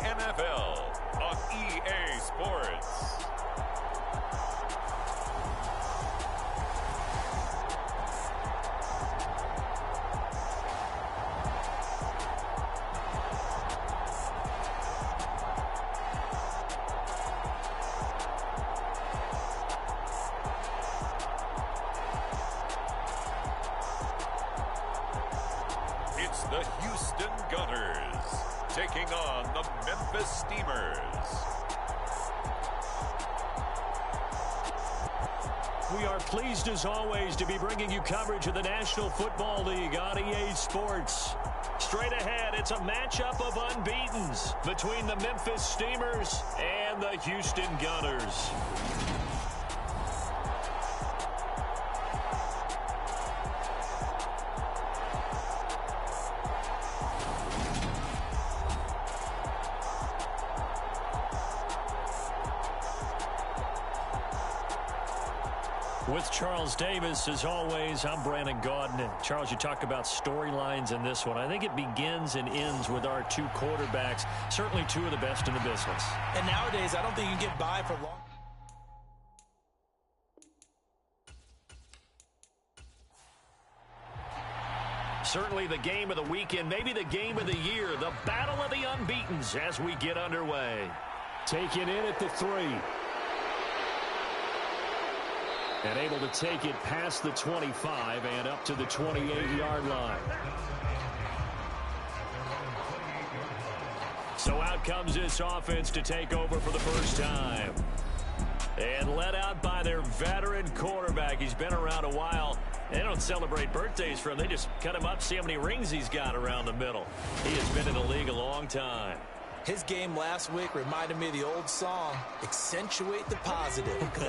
NFL on EA Sports. It's the Houston Gunners taking on the Memphis Steamers. We are pleased as always to be bringing you coverage of the National Football League on EA Sports. Straight ahead, it's a matchup of unbeatens between the Memphis Steamers and the Houston Gunners. With Charles Davis, as always, I'm Brandon Gaudin. Charles, you talk about storylines in this one. I think it begins and ends with our two quarterbacks, certainly two of the best in the business. And nowadays, I don't think you can get by for long. Certainly the game of the weekend, maybe the game of the year, the battle of the unbeatens as we get underway. Taken in at the 3. And able to take it past the 25 and up to the 28-yard line. So out comes this offense to take over for the first time. And led out by their veteran quarterback. He's been around a while. They don't celebrate birthdays for him. They just cut him up, see how many rings he's got around the middle. He has been in the league a long time. His game last week reminded me of the old song, Accentuate the Positive, because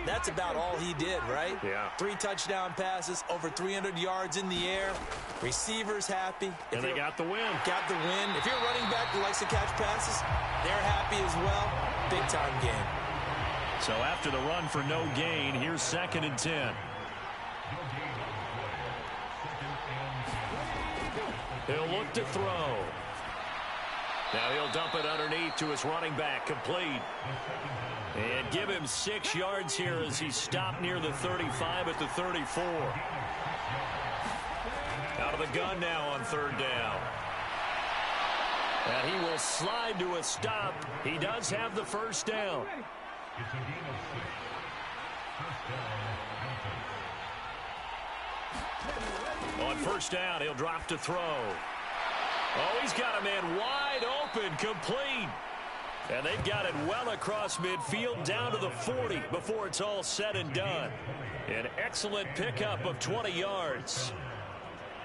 that's about all he did, right? Yeah. 3 touchdown passes, over 300 yards in the air, receivers happy. And they got the win. Got the win. If you're a running back who likes to catch passes, they're happy as well. Big-time game. So after the run for no gain, here's 2nd and 10. He'll look to throw. Now he'll dump it underneath to his running back, complete. And give him 6 yards here as he stopped near the 35 at the 34. Out of the gun now on 3rd down. And he will slide to a stop. He does have the first down. On 1st down, he'll drop to throw. Oh, he's got a man wide open, complete. And they've got it well across midfield down to the 40 before it's all said and done. An excellent pickup of 20 yards.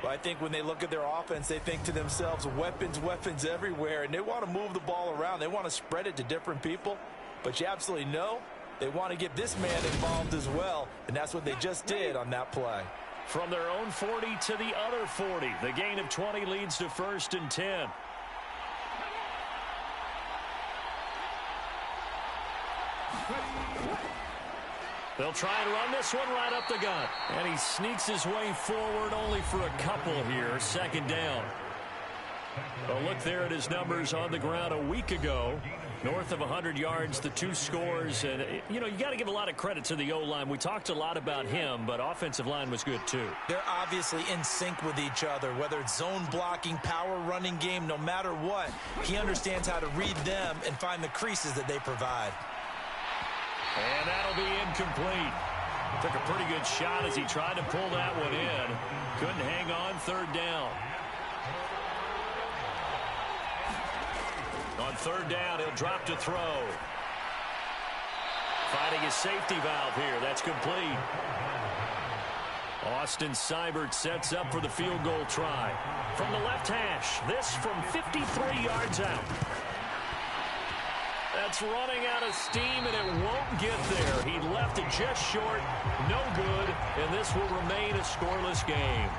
Well, I think when they look at their offense, they think to themselves, weapons, weapons everywhere, and they want to move the ball around. They want to spread it to different people, but you absolutely know they want to get this man involved as well, and that's what they just did on that play. From their own 40 to the other 40. The gain of 20 leads to 1st and 10. They'll try and run this one right up the gut. And he sneaks his way forward only for a couple here. 2nd down. Well, look there at his numbers on the ground a week ago. North of 100 yards, the 2 scores. And, you know, you got to give a lot of credit to the O-line. We talked a lot about him, but offensive line was good, too. They're obviously in sync with each other, whether it's zone blocking, power running game, no matter what. He understands how to read them and find the creases that they provide. And that'll be incomplete. Took a pretty good shot as he tried to pull that one in. Couldn't hang on 3rd down. On 3rd down, he'll drop to throw. Finding his safety valve here. That's complete. Austin Seibert sets up for the field goal try. From the left hash, this from 53 yards out. That's running out of steam, and it won't get there. He left it just short. No good, and this will remain a scoreless game.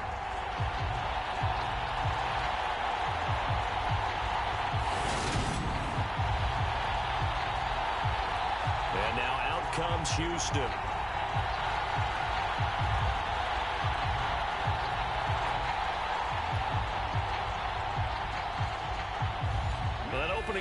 And now out comes Houston.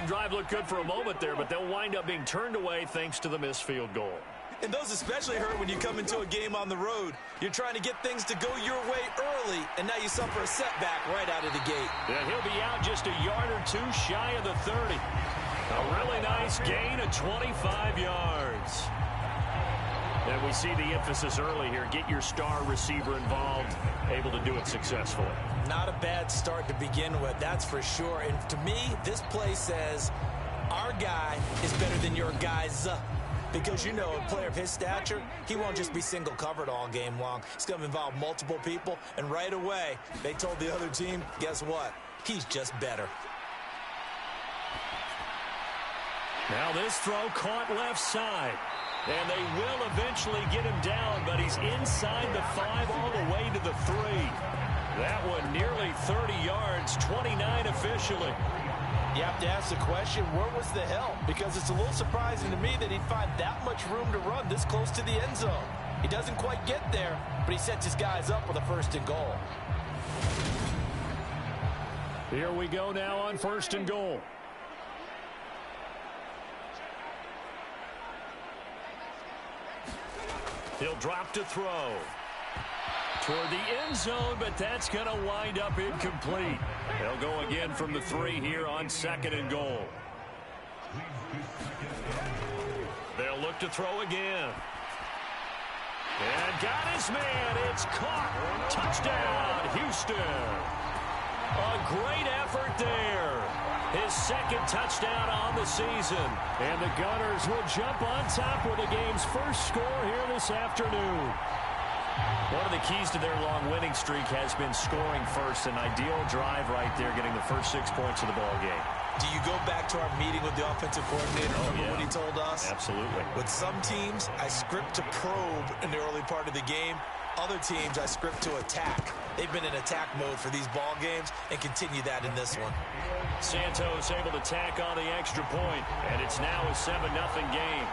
drive looked good for a moment there, but they'll wind up being turned away thanks to the missed field goal. And those especially hurt when you come into a game on the road. You're trying to get things to go your way early, and now you suffer a setback right out of the gate. Yeah, he'll be out just a yard or two shy of the 30. A really nice gain of 25 yards. And we see the emphasis early here. Get your star receiver involved, able to do it successfully. Not a bad start to begin with, that's for sure. And to me, this play says our guy is better than your guys. Because, you know, a player of his stature, he won't just be single covered all game long. It's going to involve multiple people. And right away, they told the other team, guess what? He's just better. Now this throw caught left side. And they will eventually get him down, but he's inside the 5 all the way to the 3. That one nearly 30 yards, 29 officially. You have to ask the question, where was the help? Because it's a little surprising to me that he'd find that much room to run this close to the end zone. He doesn't quite get there, but he sets his guys up with a 1st and goal. Here we go now on 1st and goal. He'll drop to throw. Toward the end zone, but that's going to wind up incomplete. They'll go again from the 3 here on 2nd and goal. They'll look to throw again. And got his man. It's caught. Touchdown, Houston. A great effort there. His 2nd touchdown on the season. And the Gunners will jump on top with the game's first score here this afternoon. One of the keys to their long winning streak has been scoring first. An ideal drive right there, getting the first 6 points of the ball game. Do you go back to our meeting with the offensive coordinator? Remember what he told us? Absolutely. With some teams, I script to probe in the early part of the game. Other teams, I script to attack. They've been in attack mode for these ball games and continue that in this one. Santos able to tack on the extra point, and it's now a 7-0 game.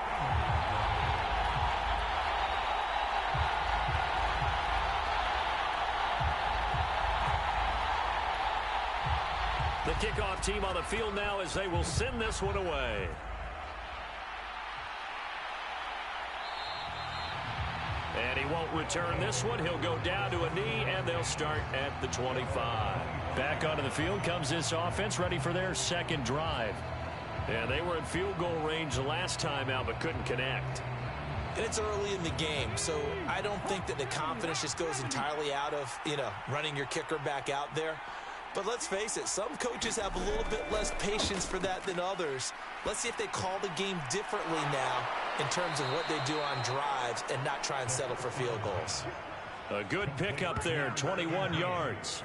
The kickoff team on the field now as they will send this one away. And he won't return this one. He'll go down to a knee, and they'll start at the 25. Back onto the field comes this offense, ready for their 2nd drive. And they were in field goal range the last time out, but couldn't connect. And it's early in the game, so I don't think that the confidence just goes entirely out of, running your kicker back out there. But let's face it, some coaches have a little bit less patience for that than others. Let's see if they call the game differently now in terms of what they do on drives and not try and settle for field goals. A good pickup there, 21 yards.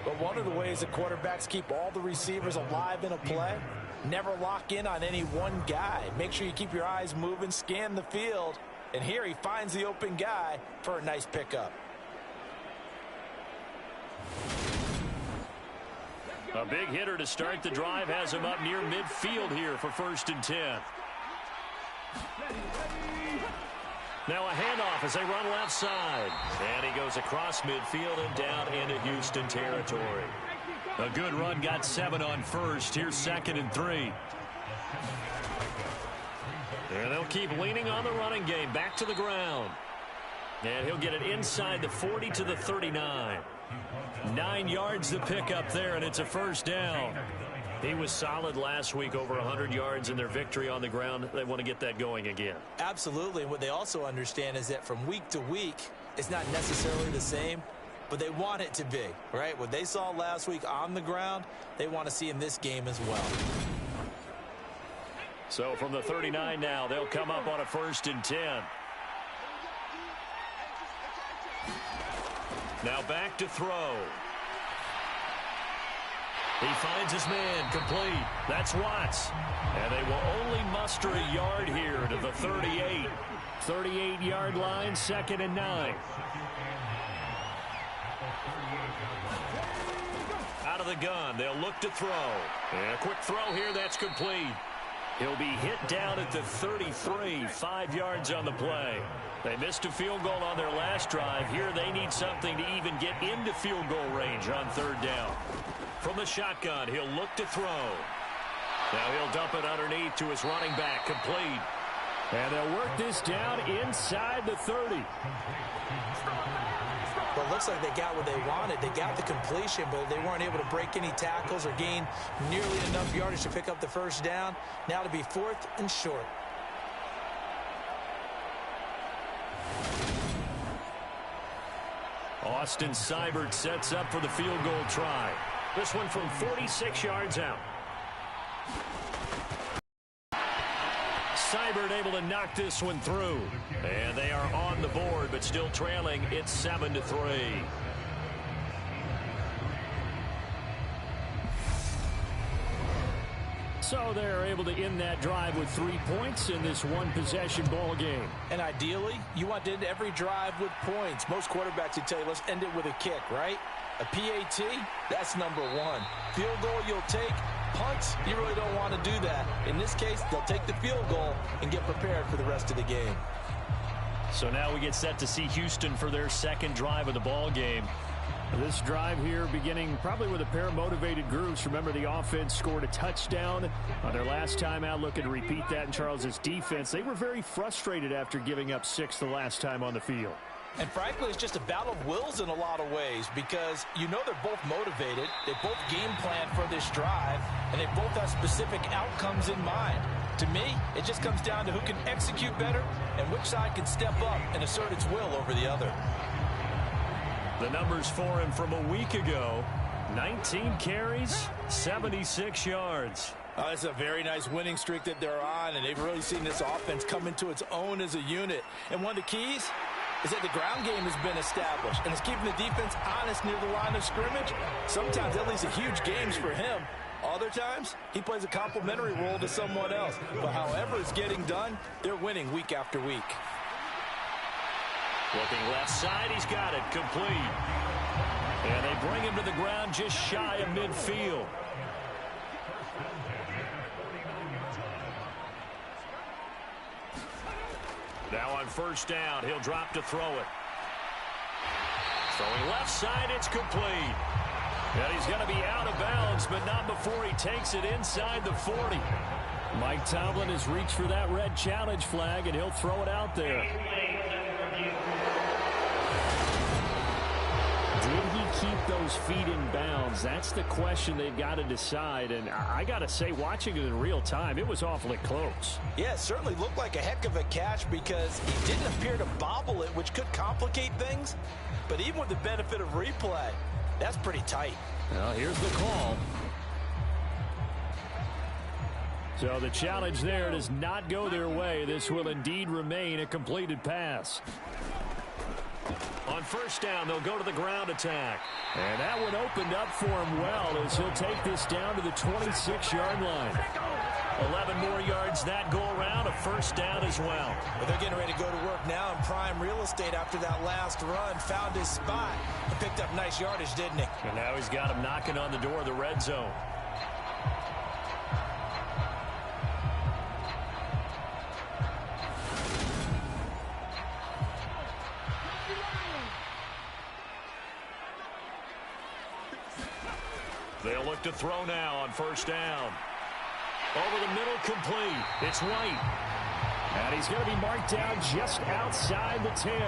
But one of the ways that quarterbacks keep all the receivers alive in a play, never lock in on any one guy. Make sure you keep your eyes moving, scan the field. And here he finds the open guy for a nice pickup. A big hitter to start the drive has him up near midfield here for 1st and 10. Now a handoff as they run left side. And he goes across midfield and down into Houston territory. A good run, got 7 on 1st. Here's 2nd and 3. And they'll keep leaning on the running game. Back to the ground. And he'll get it inside the 40 to the 39. 9 yards to pick up there, and it's a 1st down. He was solid last week, over 100 yards in their victory on the ground. They want to get that going again. Absolutely. And what they also understand is that from week to week, it's not necessarily the same, but they want it to be, right? What they saw last week on the ground, they want to see in this game as well. So from the 39 now, they'll come up on a 1st and 10. Now back to throw. He finds his man, complete. That's Watts. And they will only muster a yard here to the 38. 38-yard line, 2nd and 9. Out of the gun, they'll look to throw. And a quick throw here, that's complete. He'll be hit down at the 33, 5 yards on the play. They missed a field goal on their last drive. Here they need something to even get into field goal range on 3rd down. From the shotgun, he'll look to throw. Now he'll dump it underneath to his running back, complete. And they'll work this down inside the 30. Well, it looks like they got what they wanted. They got the completion, but they weren't able to break any tackles or gain nearly enough yardage to pick up the first down. Now to be 4th and short. Austin Seibert sets up for the field goal try. This one from 46 yards out. Seibert able to knock this one through. And they are on the board, but still trailing. It's 7-3. So they're able to end that drive with 3 points in this one-possession ball game. And ideally, you want to end every drive with points. Most quarterbacks would tell you, let's end it with a kick, right? A PAT, that's number 1. Field goal you'll take. Punts, you really don't want to do that. In this case, they'll take the field goal and get prepared for the rest of the game. So now we get set to see Houston for their second drive of the ball game. This drive here beginning probably with a pair of motivated groups. Remember, the offense scored a touchdown on their last time out. Looking to repeat that in Charles's defense. They were very frustrated after giving up 6 the last time on the field. And frankly, it's just a battle of wills in a lot of ways because you know they're both motivated. They both game plan for this drive, and they both have specific outcomes in mind. To me, it just comes down to who can execute better and which side can step up and assert its will over the other. The numbers for him from a week ago: 19 carries, 76 yards. It's a very nice winning streak that they're on, and they've really seen this offense come into its own as a unit. And one of the keys is that the ground game has been established, and it's keeping the defense honest near the line of scrimmage. Sometimes that leads to huge games for him. Other times, he plays a complementary role to someone else. But however it's getting done, they're winning week after week. Looking left side, he's got it, complete. And they bring him to the ground just shy of midfield. Now on first down, he'll drop to throw it. Throwing left side, it's complete. And he's going to be out of bounds, but not before he takes it inside the 40. Mike Tomlin has reached for that red challenge flag, and he'll throw it out there. Did he keep those feet in bounds? That's the question they've got to decide. And I got to say, watching it in real time, it was awfully close. Yeah, it certainly looked like a heck of a catch because he didn't appear to bobble it, which could complicate things. But even with the benefit of replay, that's pretty tight. Well, here's the call. So the challenge there does not go their way. This will indeed remain a completed pass. On first down, they'll go to the ground attack. And that one opened up for him well as he'll take this down to the 26-yard line. 11 more yards that go around, a first down as well. But they're getting ready to go to work now in prime real estate after that last run. Found his spot and picked up nice yardage, didn't he? And now he's got him knocking on the door of the red zone. They'll look to throw now on first down. Over the middle, complete. It's White. And he's going to be marked down just outside the 10.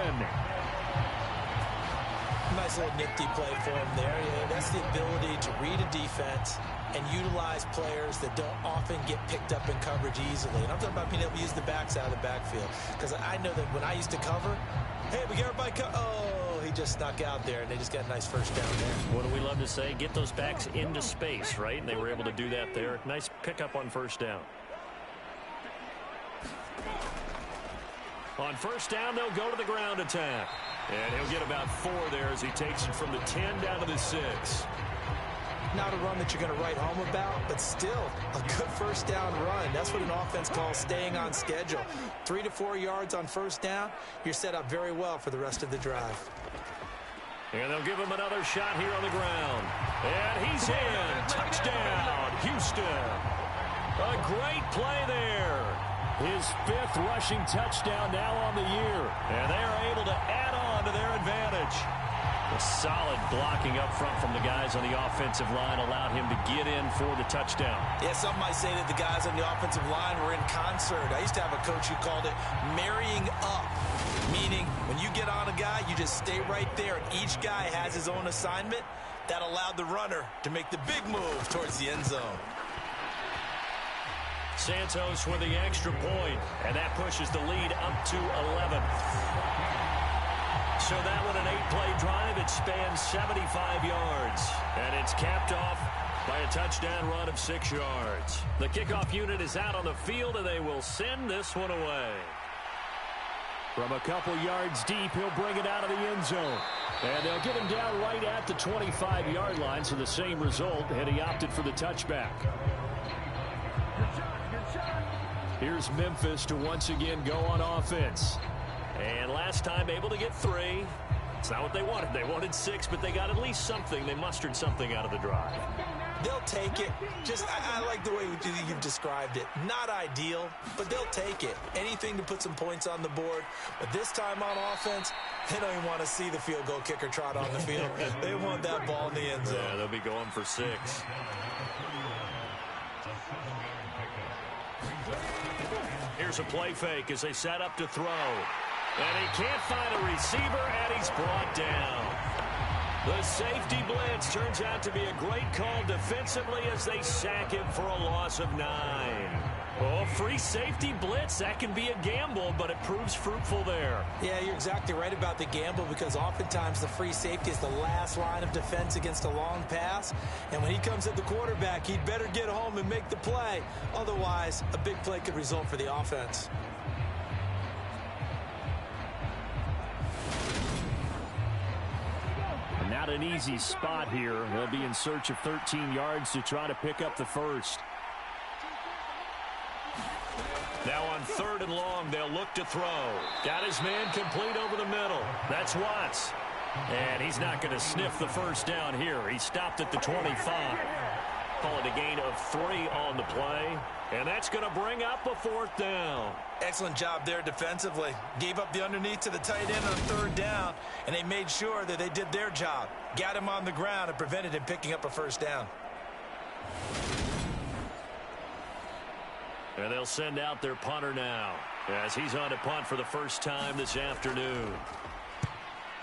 Nice little nifty play for him there. Yeah, that's the ability to read a defense and utilize players that don't often get picked up in coverage easily. And I'm talking about being able to use the backs out of the backfield. Because I know that when I used to cover, hey, we got everybody oh, he just snuck out there, and they just got a nice first down there. What do we love to say? Get those backs into space, right? And they were able to do that there. Nice pickup on first down. On first down, they'll go to the ground attack. And he'll get about 4 there as he takes it from the 10 down to the 6. Not a run that you're going to write home about, but still a good first down run. That's what an offense calls staying on schedule. 3 to 4 yards on first down, you're set up very well for the rest of the drive. And they'll give him another shot here on the ground. And he's in. Touchdown, Houston. A great play there. His 5th rushing touchdown now on the year. And they are able to add on to their advantage. A solid blocking up front from the guys on the offensive line allowed him to get in for the touchdown. Yeah, some might say that the guys on the offensive line were in concert. I used to have a coach who called it marrying up, meaning when you get on a guy, you just stay right there, and each guy has his own assignment. That allowed the runner to make the big move towards the end zone. Santos with the extra point, and that pushes the lead up to 11. So that one, an 8-play drive. It spans 75 yards, and it's capped off by a touchdown run of 6 yards. The kickoff unit is out on the field, and they will send this one away. From a couple yards deep, he'll bring it out of the end zone. And they'll get him down right at the 25-yard line, so the same result, and he opted for the touchback. Here's Memphis to once again go on offense. And last time able to get 3. It's not what they wanted. They wanted 6, but they got at least something. They mustered something out of the drive. They'll take it. I like the way you've described it. Not ideal, but they'll take it. Anything to put some points on the board. But this time on offense, they don't even want to see the field goal kicker trot on the field. They want that ball in the end zone. Yeah, they'll be going for 6. Here's a play fake as they set up to throw. And he can't find a receiver, and he's brought down. The safety blitz turns out to be a great call defensively as they sack him for a loss of 9. Oh, free safety blitz, that can be a gamble, but it proves fruitful there. Yeah, you're exactly right about the gamble because oftentimes the free safety is the last line of defense against a long pass. And when he comes at the quarterback, he'd better get home and make the play. Otherwise, a big play could result for the offense. Not an easy spot here. They'll be in search of 13 yards to try to pick up the first. Now on 3rd and long, they'll look to throw. Got his man complete over the middle. That's Watts. And he's not going to sniff the first down here. He stopped at the 25. Call it a gain of 3 on the play. And that's going to bring up a 4th down. Excellent job there defensively. Gave up the underneath to the tight end on 3rd down, and they made sure that they did their job. Got him on the ground and prevented him picking up a first down. And they'll send out their punter now as he's on to punt for the first time this afternoon.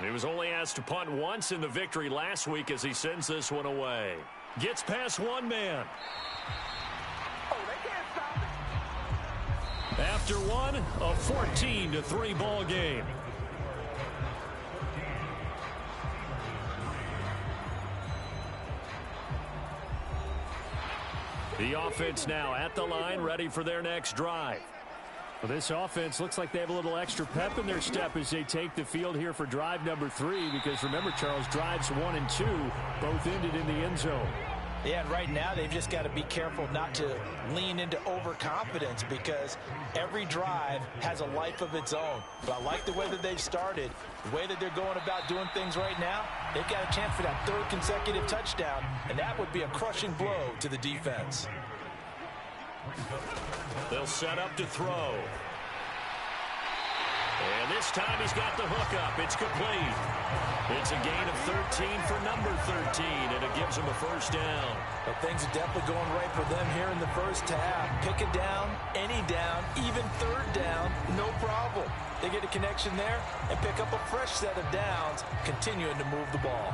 He was only asked to punt once in the victory last week as he sends this one away. Gets past one man. After one, a 14-3 ball game. The offense now at the line, ready for their next drive. Well, this offense looks like they have a little extra pep in their step as they take the field here for drive number 3, because remember, Charles, drives 1 and 2 both ended in the end zone. Yeah, and right now they've just got to be careful not to lean into overconfidence because every drive has a life of its own. But I like the way that they've started, the way that they're going about doing things right now. They've got a chance for that 3rd consecutive touchdown, and that would be a crushing blow to the defense. They'll set up to throw. And this time he's got the hook up. It's complete. It's a gain of 13 for number 13, and it gives him a first down. But things are definitely going right for them here in the first half. Pick a down, any down, even 3rd down, no problem. They get a connection there and pick up a fresh set of downs, continuing to move the ball.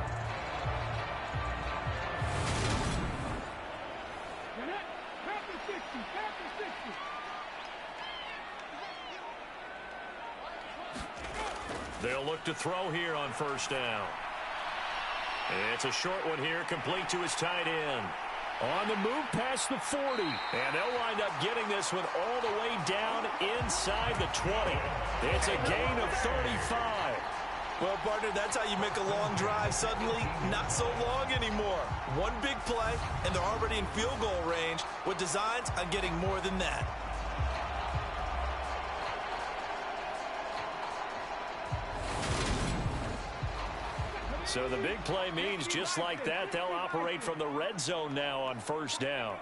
They'll look to throw here on first down. It's a short one here, complete to his tight end. On the move past the 40. And they'll wind up getting this one all the way down inside the 20. It's a gain of 35. Well, partner, that's how you make a long drive suddenly not so long anymore. One big play, and they're already in field goal range with designs on getting more than that. So the big play means just like that, they'll operate from the red zone now on first down.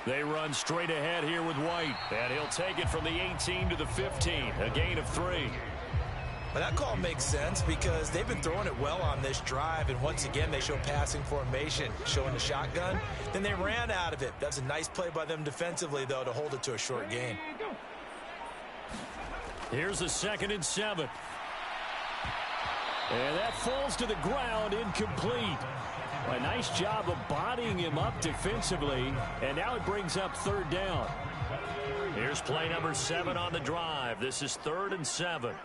They run straight ahead here with White, and he'll take it from the 18 to the 15, a gain of 3. Well, that call makes sense because they've been throwing it well on this drive, and once again they show passing formation, showing the shotgun. Then they ran out of it. That's a nice play by them defensively, though, to hold it to a short gain. Here's a 2nd and 7. And that falls to the ground, incomplete. A nice job of bodying him up defensively, and now it brings up 3rd down. Here's play number 7 on the drive. This is 3rd and 7.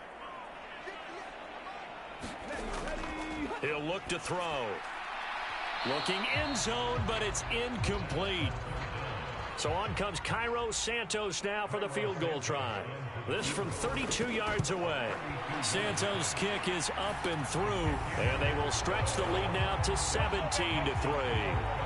He'll look to throw. Looking end zone, but it's incomplete. So on comes Cairo Santos now for the field goal try. This from 32 yards away. Santos' kick is up and through, and they will stretch the lead now to 17-3.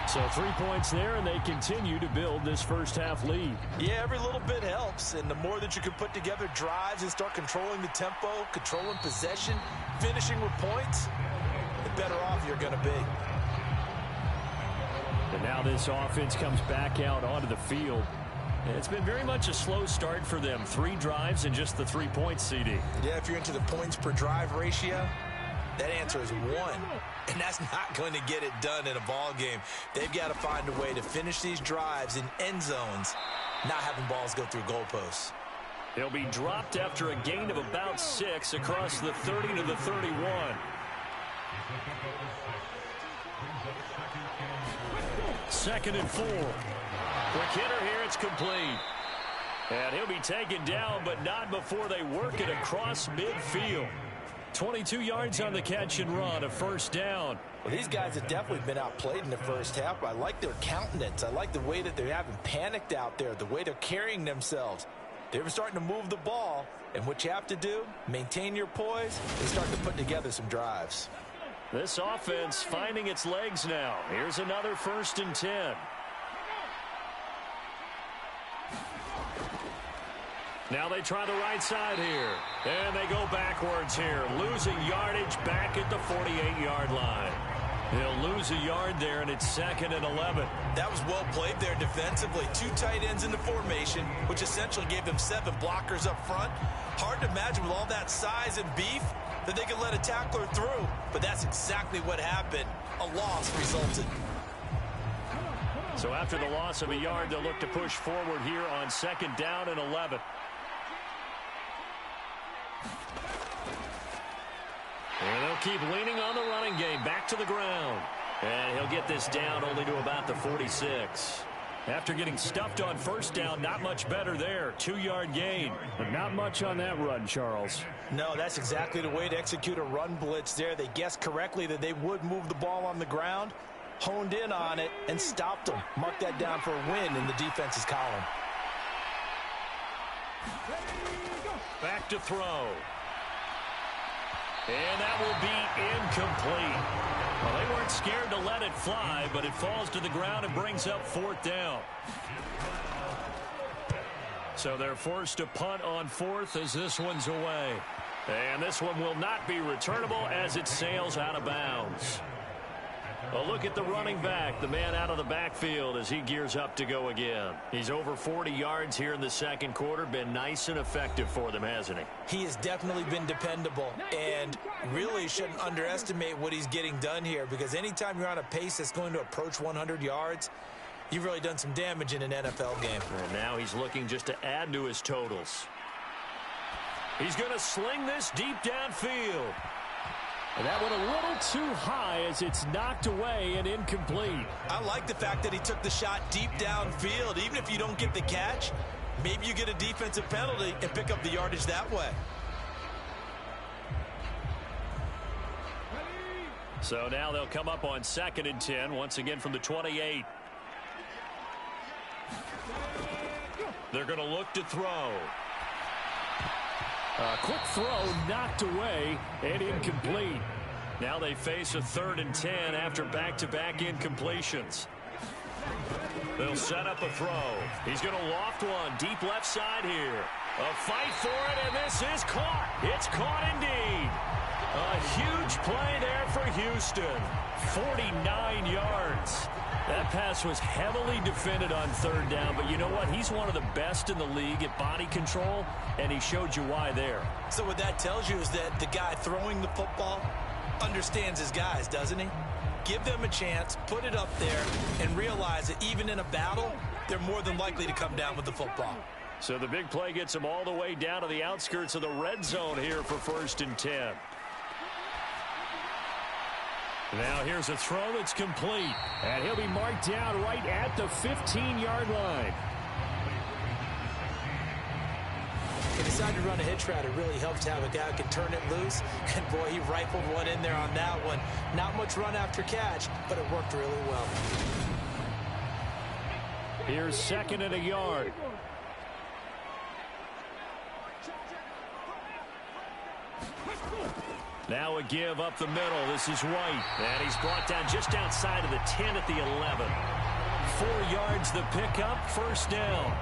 So 3 points there, and they continue to build this first half lead. Yeah, every little bit helps, and the more that you can put together drives and start controlling the tempo, controlling possession, finishing with points, the better off you're going to be. And now this offense comes back out onto the field. It's been very much a slow start for them. 3 drives and just the 3 points, CD. Yeah, if you're into the points per drive ratio, that answer is 1. And that's not going to get it done in a ball game. They've got to find a way to finish these drives in end zones, not having balls go through goalposts. He'll be dropped after a gain of about 6 across the 30 to the 31. Second and 4. Quick hitter here, it's complete. And he'll be taken down, but not before they work it across midfield. 22 yards on the catch and run, a 1st down. Well, these guys have definitely been outplayed in the first half. I like their countenance. I like the way that they haven't panicked out there, the way they're carrying themselves. They're starting to move the ball, and what you have to do, maintain your poise and start to put together some drives. This offense finding its legs now. Here's another 1st and 10. Now they try the right side here. And they go backwards here. Losing yardage back at the 48-yard line. He'll lose a yard there, and it's 2nd and 11. That was well played there defensively. 2 tight ends in the formation, which essentially gave them 7 blockers up front. Hard to imagine with all that size and beef that they could let a tackler through. But that's exactly what happened. A loss resulted. So after the loss of a yard, they'll look to push forward here on 2nd down and 11. And they'll keep leaning on the running game. Back to the ground. And he'll get this down only to about the 46. After getting stuffed on 1st down, not much better there. 2-yard gain. But not much on that run, Charles. No, that's exactly the way to execute a run blitz there. They guessed correctly that they would move the ball on the ground, honed in on it, and stopped them. Mark that down for a win in the defense's column. Back to throw. And that will be incomplete. Well, they weren't scared to let it fly, but it falls to the ground and brings up 4th down. So they're forced to punt on 4th as this one's away. And this one will not be returnable as it sails out of bounds. A look at the running back, the man out of the backfield as he gears up to go again. He's over 40 yards here in the 2nd quarter. Been nice and effective for them, hasn't he? He has definitely been dependable, and really shouldn't underestimate what he's getting done here, because anytime you're on a pace that's going to approach 100 yards, you've really done some damage in an NFL game. And now he's looking just to add to his totals. He's going to sling this deep downfield. And that went a little too high as it's knocked away and incomplete. I like the fact that he took the shot deep downfield. Even if you don't get the catch, maybe you get a defensive penalty and pick up the yardage that way. So now they'll come up on 2nd and 10, once again from the 28. They're going to look to throw. A quick throw knocked away and incomplete. Now they face a 3rd and 10 after back-to-back incompletions. They'll set up a throw. He's going to loft one deep left side here. A fight for it, and this is caught. It's caught indeed. A huge play there for Houston. 49 yards. That pass was heavily defended on third down, but you know what? He's one of the best in the league at body control, and he showed you why there. So what that tells you is that the guy throwing the football understands his guys, doesn't he? Give them a chance, put it up there, and realize that even in a battle, they're more than likely to come down with the football. So the big play gets him all the way down to the outskirts of the red zone here for 1st and 10. Now here's a throw that's complete. And he'll be marked down right at the 15-yard line. He decided to run a hitch route. It really helps to have a guy who can turn it loose. And, boy, he rifled one in there on that one. Not much run after catch, but it worked really well. Here's 2nd and a yard. Now a give up the middle. This is White. And he's brought down just outside of the 10 at the 11. 4 yards the pickup, 1st down.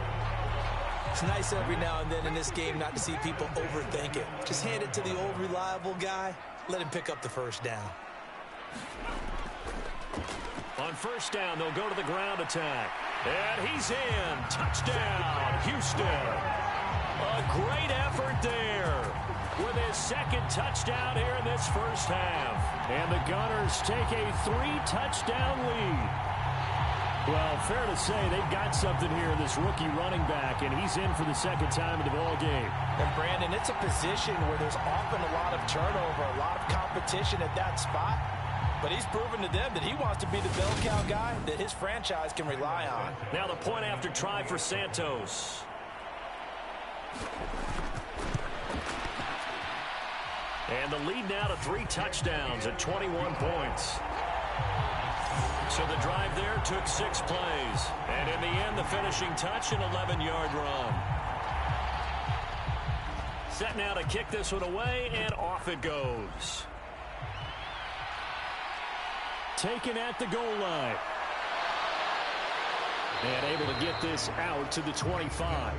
It's nice every now and then in this game not to see people overthink it. Just hand it to the old reliable guy. Let him pick up the 1st down. On 1st down, they'll go to the ground attack. And he's in. Touchdown, Houston. A great effort there with his 2nd touchdown here in this 1st half. And the Gunners take a 3-touchdown lead. Well, fair to say they've got something here in this rookie running back, and he's in for the 2nd time in the ball game. And, Brandon, it's a position where there's often a lot of turnover, a lot of competition at that spot. But he's proven to them that he wants to be the bell cow guy that his franchise can rely on. Now the point after try for Santos. And the lead now to 3 touchdowns at 21 points. So the drive there took 6 plays. And in the end, the finishing touch, an 11-yard run. Set now to kick this one away, and off it goes. Taken at the goal line. And able to get this out to the 25.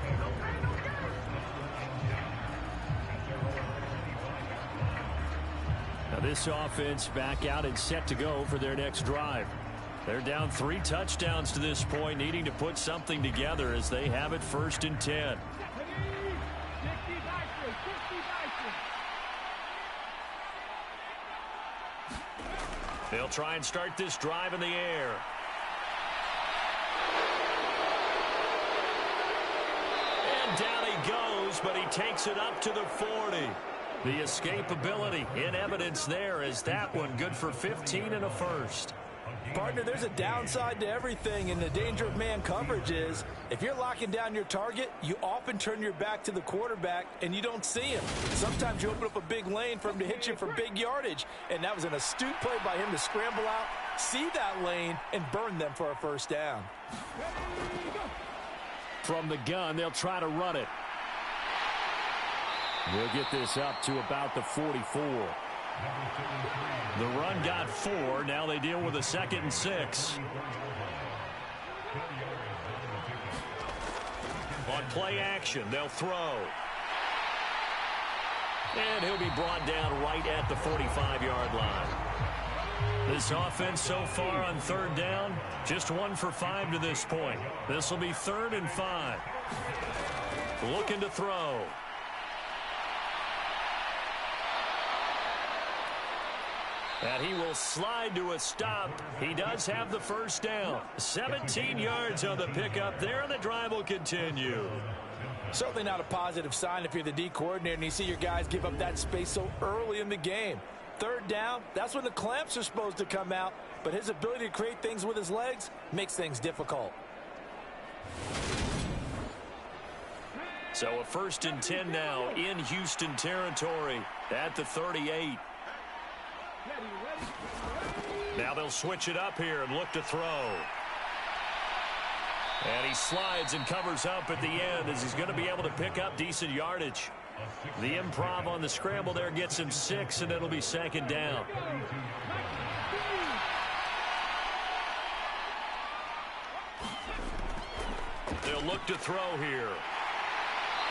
Now this offense back out and set to go for their next drive. They're down 3 touchdowns to this point, needing to put something together as they have it 1st and 10. They'll try and start this drive in the air. And down he goes, but he takes it up to the 40. The escapability in evidence there as that one good for 15 and a 1st. Partner, there's a downside to everything, and the danger of man coverage is if you're locking down your target, you often turn your back to the quarterback and you don't see him. Sometimes you open up a big lane for him to hit you for big yardage, and that was an astute play by him to scramble out, see that lane, and burn them for a 1st down. From the gun, they'll try to run it. We'll get this up to about the 44. The run got 4. Now they deal with a 2nd and 6. On play action, they'll throw. And he'll be brought down right at the 45-yard line. This offense so far on 3rd down, just 1 for 5 to this point. This will be 3rd and 5. Looking to throw. And he will slide to a stop. He does have the 1st down. 17 yards on the pickup there, and the drive will continue. Certainly not a positive sign if you're the D coordinator and you see your guys give up that space so early in the game. 3rd down, that's when the clamps are supposed to come out, but his ability to create things with his legs makes things difficult. So a 1st and 10 now in Houston territory at the 38. Now they'll switch it up here and look to throw. And he slides and covers up at the end as he's going to be able to pick up decent yardage. The improv on the scramble there gets him 6, and it'll be 2nd down. They'll look to throw here.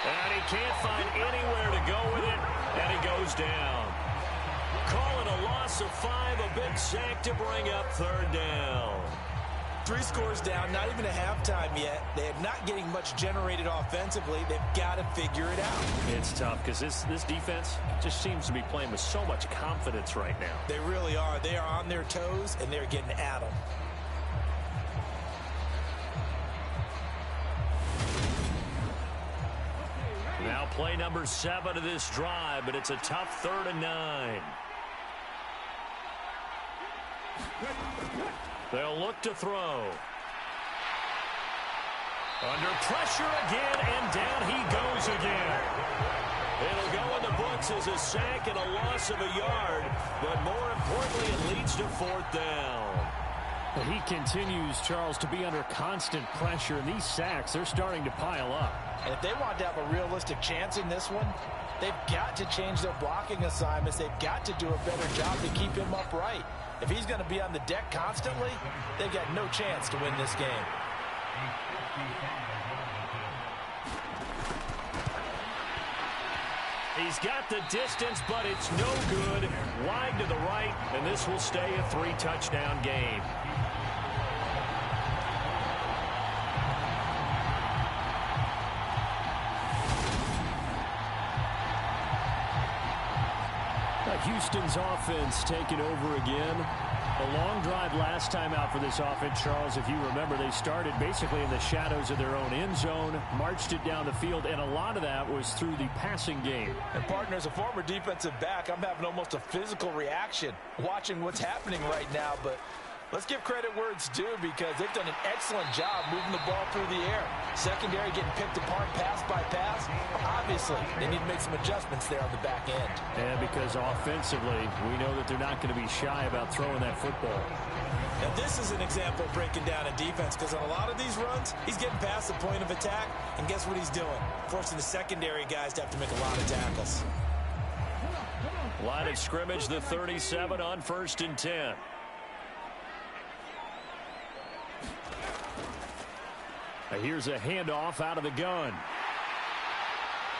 And he can't find anywhere to go with it, and he goes down. Call it a loss of 5, a big sack to bring up 3rd down. 3 scores down, not even a halftime yet. They're not getting much generated offensively. They've got to figure it out. It's tough because this defense just seems to be playing with so much confidence right now. They really are. They are on their toes, and they're getting at them. Now play number 7 of this drive, but it's a tough 3rd and 9. They'll look to throw. Under pressure again, and down he goes again. It'll go in the books as a sack and a loss of a yard, but more importantly, it leads to 4th down. He continues, Charles, to be under constant pressure, and these sacks, they're starting to pile up. And if they want to have a realistic chance in this one, they've got to change their blocking assignments. They've got to do a better job to keep him upright. If he's going to be on the deck constantly, they've got no chance to win this game. He's got the distance, but it's no good. Wide to the right, and this will stay a 3-touchdown game. Houston's offense taking over again. A long drive last time out for this offense, Charles. If you remember, they started basically in the shadows of their own end zone, marched it down the field, and a lot of that was through the passing game. And, partner, as a former defensive back, I'm having almost a physical reaction watching what's happening right now. But let's give credit where it's due because they've done an excellent job moving the ball through the air. Secondary getting picked apart pass by pass. Obviously, they need to make some adjustments there on the back end. And because offensively, we know that they're not going to be shy about throwing that football. Now, this is an example of breaking down a defense because on a lot of these runs, he's getting past the point of attack, and guess what he's doing? Forcing the secondary guys to have to make a lot of tackles. Line of scrimmage, the 37 on 1st and 10. Here's a handoff out of the gun.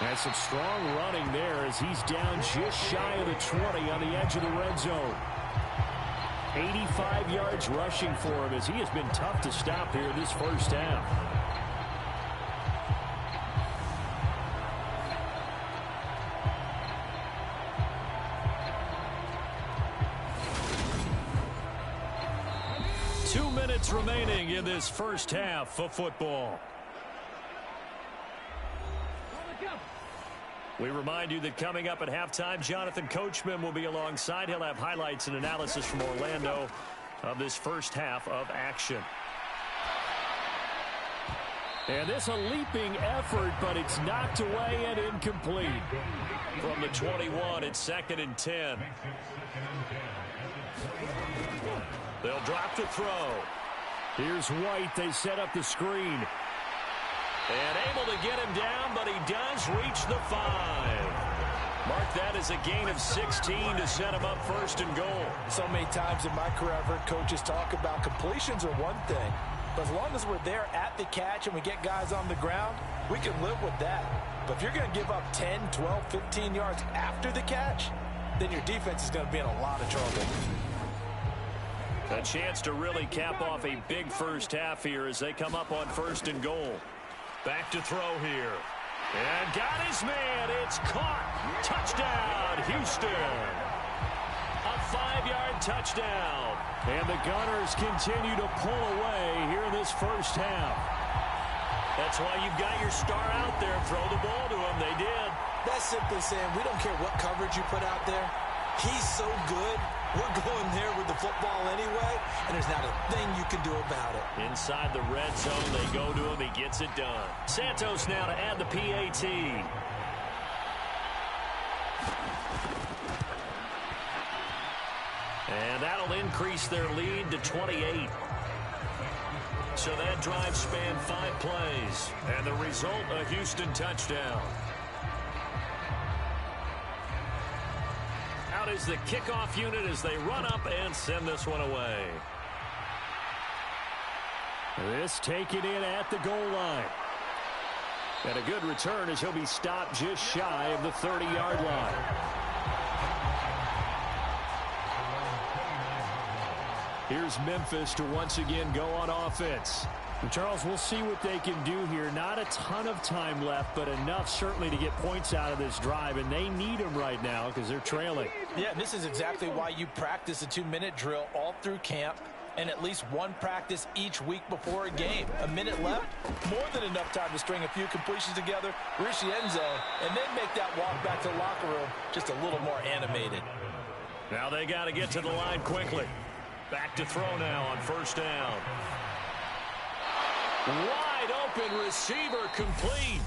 That's some strong running there as he's down just shy of the 20 on the edge of the red zone. 85 yards rushing for him as he has been tough to stop here this first half. Remaining in this first half of football. We remind you that coming up at halftime, Jonathan Coachman will be alongside. He'll have highlights and analysis from Orlando of this first half of action. And this a leaping effort, but it's knocked away and incomplete. From the 21, it's 2nd and 10. They'll drop to throw. Here's White. They set up the screen. And able to get him down, but he does reach the 5. Mark that as a gain of 16 to set him up 1st and goal. So many times in my career, I've heard coaches talk about completions are one thing. But as long as we're there at the catch and we get guys on the ground, we can live with that. But if you're going to give up 10, 12, 15 yards after the catch, then your defense is going to be in a lot of trouble. A chance to really cap off a big first half here as they come up on 1st and goal. Back to throw here. And got his man. It's caught. Touchdown, Houston. A 5-yard touchdown. And the Gunners continue to pull away here in this first half. That's why you've got your star out there. Throw the ball to him. They did. That's simply saying we don't care what coverage you put out there. He's so good. We're going there with the football anyway, and there's not a thing you can do about it. Inside the red zone, they go to him. He gets it done. Santos now to add the PAT. And that'll increase their lead to 28. So that drive spanned 5 plays. And the result, a Houston touchdown. Out is the kickoff unit as they run up and send this one away. This taken in at the goal line. And a good return as he'll be stopped just shy of the 30-yard line. 1 Here's Memphis to once again go on offense. And Charles, we'll see what they can do here. Not a ton of time left, but enough certainly to get points out of this drive, and they need them right now because they're trailing. Yeah, this is exactly why you practice a 2-minute drill all through camp and at least one practice each week before a game. A minute left, more than enough time to string a few completions together, reach the end zone, and then make that walk back to the locker room just a little more animated. Now they got to get to the line quickly. Back to throw now on first down. Wide open receiver complete.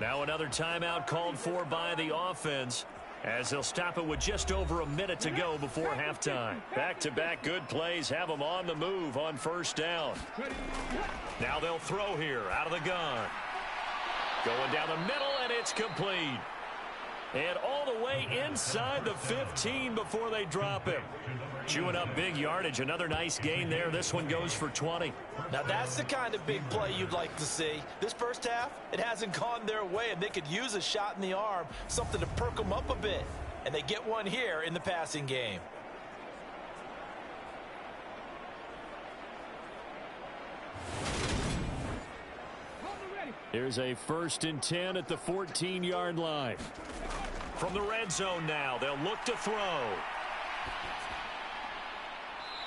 Now another timeout called for by the offense as they'll stop it with just over a minute to go before halftime. Back-to-back good plays have them on the move on first down. Now they'll throw here out of the gun. Going down the middle, and it's complete. And all the way inside the 15 before they drop him. Chewing up big yardage. Another nice gain there. This one goes for 20. Now that's the kind of big play you'd like to see. This first half, it hasn't gone their way, and they could use a shot in the arm, something to perk them up a bit. And they get one here in the passing game. Here's a 1st and 10 at the 14-yard line. From the red zone now, they'll look to throw.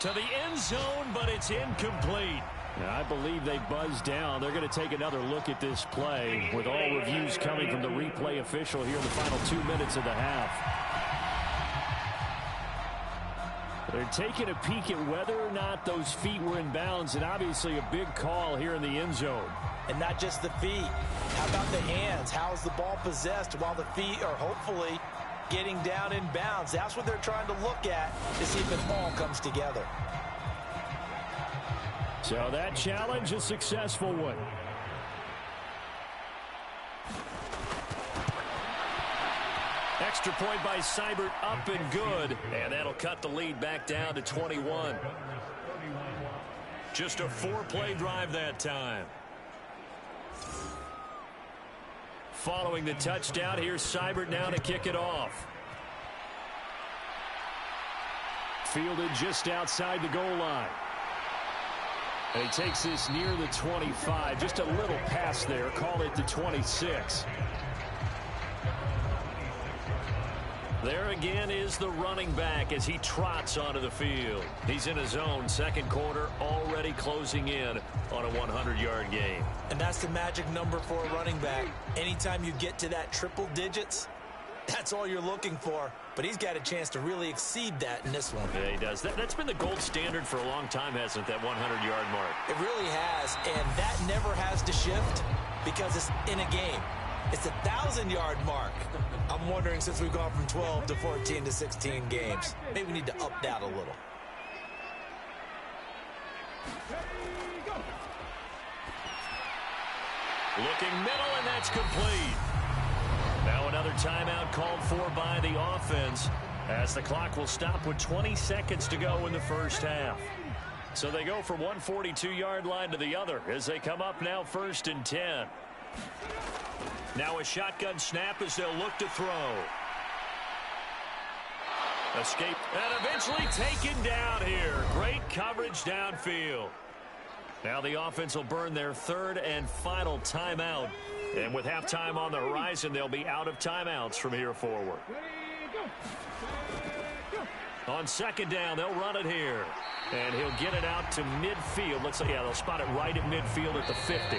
To the end zone, but it's incomplete. Now, I believe they buzzed down. They're going to take another look at this play with all reviews coming from the replay official here in the final 2 minutes of the half. They're taking a peek at whether or not those feet were in bounds, and obviously a big call here in the end zone. And not just the feet. How about the hands? How's the ball possessed while the feet are hopefully getting down in bounds? That's what they're trying to look at to see if it all comes together. So that challenge, a successful one. Extra point by Seibert, up and good. And that'll cut the lead back down to 21. Just a 4-play drive that time. Following the touchdown, here's Seibert now to kick it off. Fielded just outside the goal line. And he takes this near the 25. Just a little pass there. Call it the 26. There again is the running back as he trots onto the field. He's in his own second quarter, already closing in on a 100-yard game. And that's the magic number for a running back. Anytime you get to that triple digits, that's all you're looking for. But he's got a chance to really exceed that in this one. Yeah, he does. That's been the gold standard for a long time, hasn't it, that 100-yard mark? It really has, and that never has to shift because it's in a game. It's a 1,000-yard mark. I'm wondering, since we've gone from 12 to 14 to 16 games, maybe we need to up that a little. Looking middle, and that's complete. Now another timeout called for by the offense as the clock will stop with 20 seconds to go in the first half. So they go from one 42-yard line to the other as they come up now 1st and 10. Now a shotgun snap as they'll look to throw. Escape and eventually taken down here. Great coverage downfield. Now the offense will burn their 3rd and final timeout. And with halftime on the horizon, they'll be out of timeouts from here forward. On 2nd down, they'll run it here. And he'll get it out to midfield. Let's say, yeah, they'll spot it right at midfield at the 50.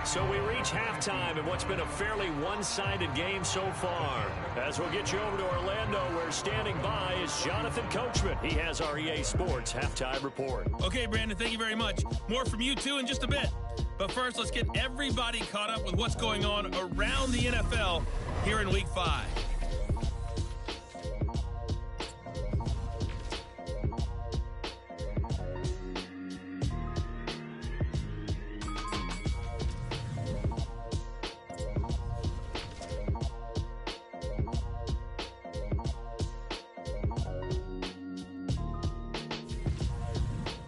So we reach halftime in what's been a fairly one-sided game so far. As we'll get you over to Orlando, where standing by is Jonathan Coachman. He has our EA Sports Halftime Report. Okay, Brandon, thank you very much. More from you, too, in just a bit. But first, let's get everybody caught up with what's going on around the NFL here in Week 5.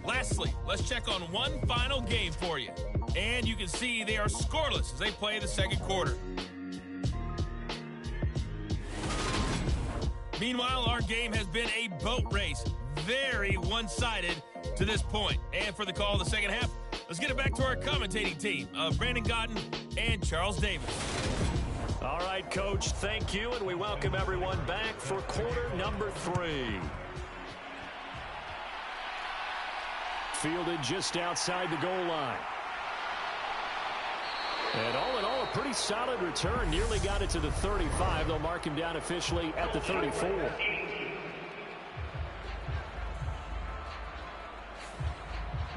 Lastly, let's check on one final game for you. And you can see they are scoreless as they play the second quarter. Meanwhile, our game has been a boat race. very one-sided to this point. And for the call of the second half, let's get it back to our commentating team of Brandon Gaudin and Charles Davis. All right, Coach, thank you, and we welcome everyone back for quarter number 3. Fielded just outside the goal line. And all in all, a pretty solid return. Nearly got it to the 35. They'll mark him down officially at the 34.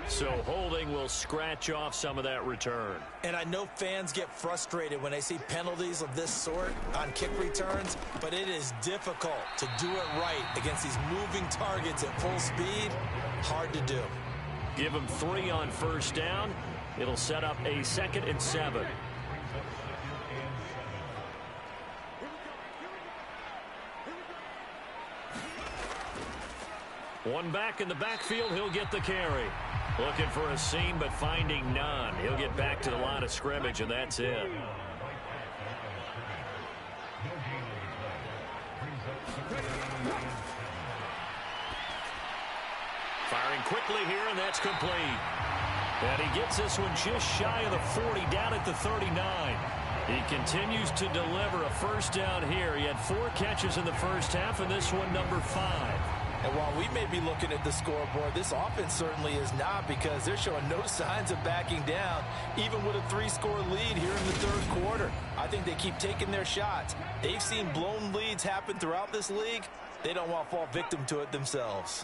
So holding will scratch off some of that return. And I know fans get frustrated when they see penalties of this sort on kick returns, but it is difficult to do it right against these moving targets at full speed. Hard to do. Give him 3 on first down. It'll set up a 2nd and 7. One back in the backfield, he'll get the carry. Looking for a seam, but finding none. He'll get back to the line of scrimmage, and that's it. Firing quickly here, and that's complete. And he gets this one just shy of the 40, down at the 39. He continues to deliver a first down here. He had 4 catches in the first half, and this one number 5. And while we may be looking at the scoreboard, this offense certainly is not, because they're showing no signs of backing down, even with a 3-score lead here in the third quarter. I think they keep taking their shots. They've seen blown leads happen throughout this league. They don't want to fall victim to it themselves.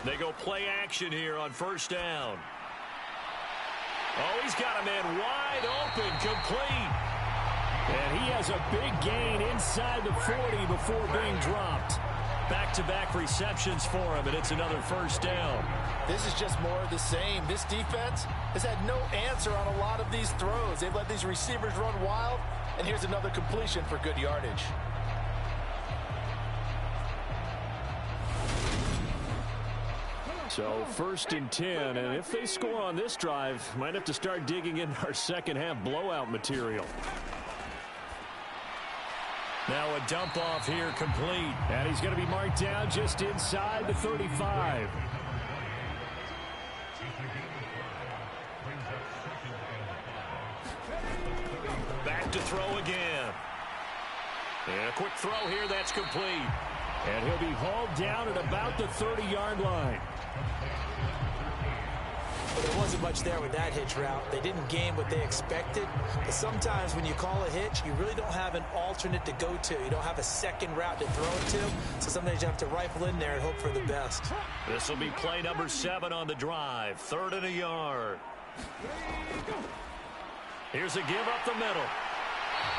They go play action here on first down. Oh, he's got a man wide open, complete. And he has a big gain inside the 40 before being dropped. Back-to-back receptions for him, and it's another first down. This is just more of the same. This defense has had no answer on a lot of these throws. They've let these receivers run wild, and here's another completion for good yardage. So 1st and 10, and if they score on this drive, might have to start digging in our second half blowout material. Now a dump off here, complete. And he's going to be marked down just inside the 35. Back to throw again. And a quick throw here, that's complete. And he'll be hauled down at about the 30-yard line. But there wasn't much there with that hitch route. They didn't gain what they expected. But sometimes when you call a hitch, you really don't have an alternate to go to. You don't have a second route to throw it to. So sometimes you have to rifle in there and hope for the best. This will be play number 7 on the drive. 3rd and a yard. Here's a give up the middle.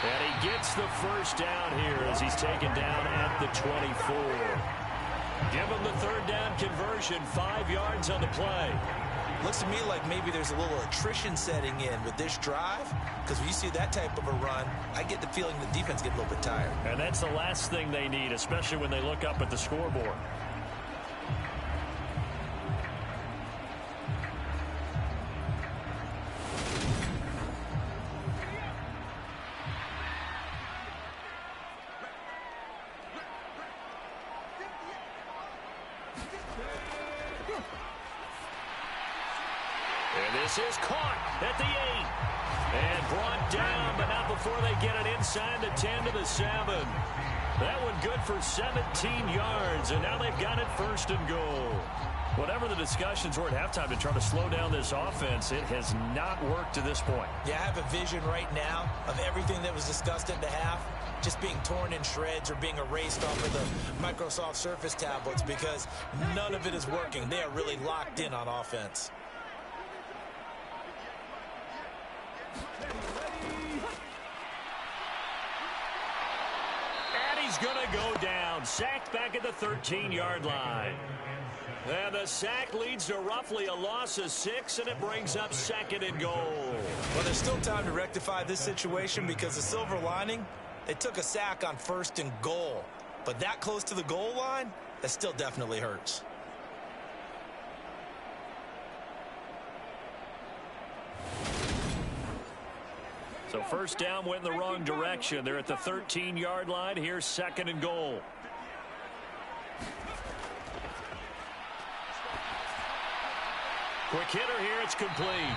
And he gets the first down here as he's taken down at the 24. Give him the 3rd down conversion, 5 yards on the play. Looks to me like maybe there's a little attrition setting in with this drive, because when you see that type of a run, I get the feeling the defense gets a little bit tired. And that's the last thing they need, especially when they look up at the scoreboard. This is caught at the 8. And brought down, but not before they get it inside the 10 to the 7. That one good for 17 yards, and now they've got it 1st and goal. Whatever the discussions were at halftime to try to slow down this offense, it has not worked to this point. Yeah, I have a vision right now of everything that was discussed at the half just being torn in shreds or being erased off of the Microsoft Surface tablets, because none of it is working. They are really locked in on offense. He's going to go down. Sacked back at the 13-yard line. And the sack leads to roughly a loss of 6, and it brings up 2nd and goal. Well, there's still time to rectify this situation, because the silver lining, they took a sack on 1st and goal. But that close to the goal line, that still definitely hurts. So 1st down went in the wrong direction. They're at the 13-yard line. Here's 2nd and goal. Quick hitter here. It's complete.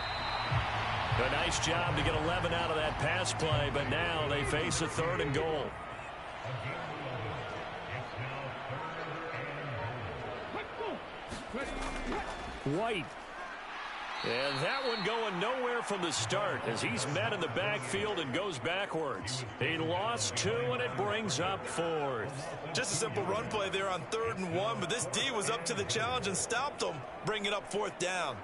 A nice job to get 11 out of that pass play, but now they face a 3rd and goal. White. And that one going nowhere from the start as he's met in the backfield and goes backwards. He lost 2, and it brings up 4th. Just a simple run play there on 3rd and 1, but this D was up to the challenge and stopped him, bringing up 4th down.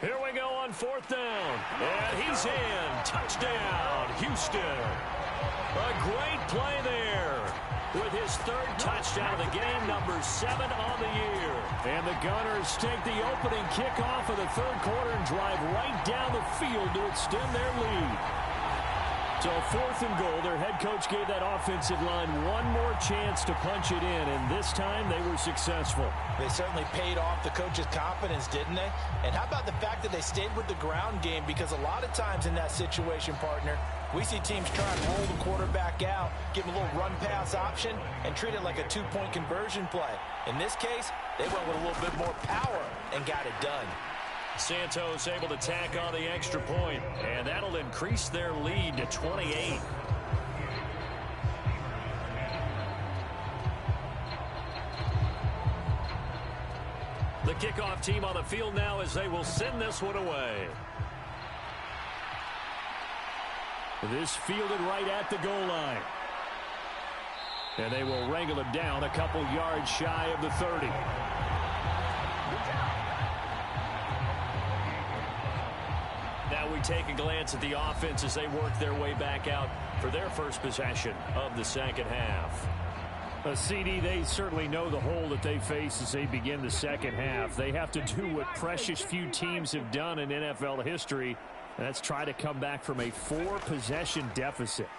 Here we go on 4th down. And he's in. Touchdown, Houston. A great play there with his 3rd touchdown of the game, number 7 on the year. And the Gunners take the opening kickoff of the 3rd quarter and drive right down the field to extend their lead. So 4th and goal, their head coach gave that offensive line one more chance to punch it in, and this time they were successful. They certainly paid off the coach's confidence, didn't they? And how about the fact that they stayed with the ground game? Because a lot of times in that situation, partner, we see teams try and roll the quarterback out, give him a little run-pass option, and treat it like a 2-point conversion play. In this case, they went with a little bit more power and got it done. Santos able to tack on the extra point, and that'll increase their lead to 28. The kickoff team on the field now as they will send this one away. This fielded right at the goal line. And they will wrangle it down a couple yards shy of the 30. Now we take a glance at the offense as they work their way back out for their first possession of the second half. A CD, they certainly know the hole that they face as they begin the second half. They have to do what precious few teams have done in NFL history, and that's try to come back from a 4-possession deficit.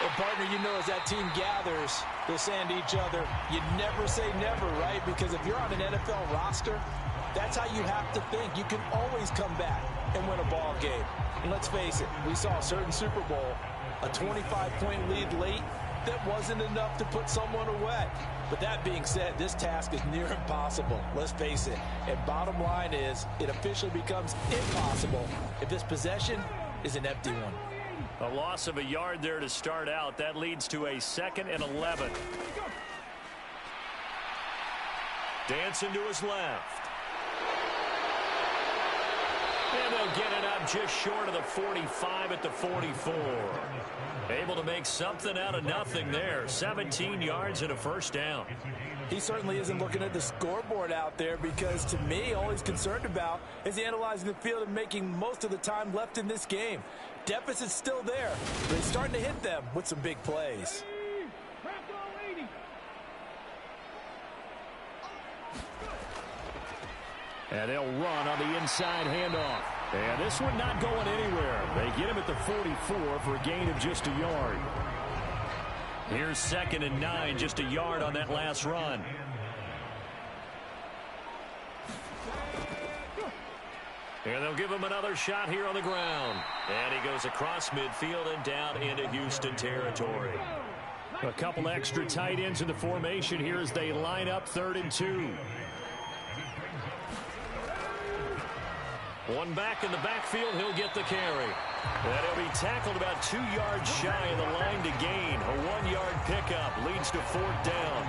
Well, partner, you know as that team gathers, they're saying to each other, you never say never, right? Because if you're on an NFL roster, that's how you have to think. You can always come back and win a ball game. And let's face it, we saw a certain Super Bowl, a 25-point lead late, that wasn't enough to put someone away. But that being said, this task is near impossible. Let's face it. And bottom line is, it officially becomes impossible if this possession is an empty one. A loss of a yard there to start out. That leads to a 2nd and 11. Dancing to his left. And they'll get it up just short of the 45 at the 44. Able to make something out of nothing there. 17 yards and a first down. He certainly isn't looking at the scoreboard out there because, to me, all he's concerned about is analyzing the field and making most of the time left in this game. Deficit's still there, but he's starting to hit them with some big plays. And they'll run on the inside handoff. And this one not going anywhere. They get him at the 44 for a gain of just a yard. Here's 2nd and 9, just a yard on that last run. And they'll give him another shot here on the ground. And he goes across midfield and down into Houston territory. A couple extra tight ends in the formation here as they line up 3rd and 2. One back in the backfield, he'll get the carry. And he'll be tackled about 2 yards shy of the line to gain. A 1-yard pickup leads to 4th down.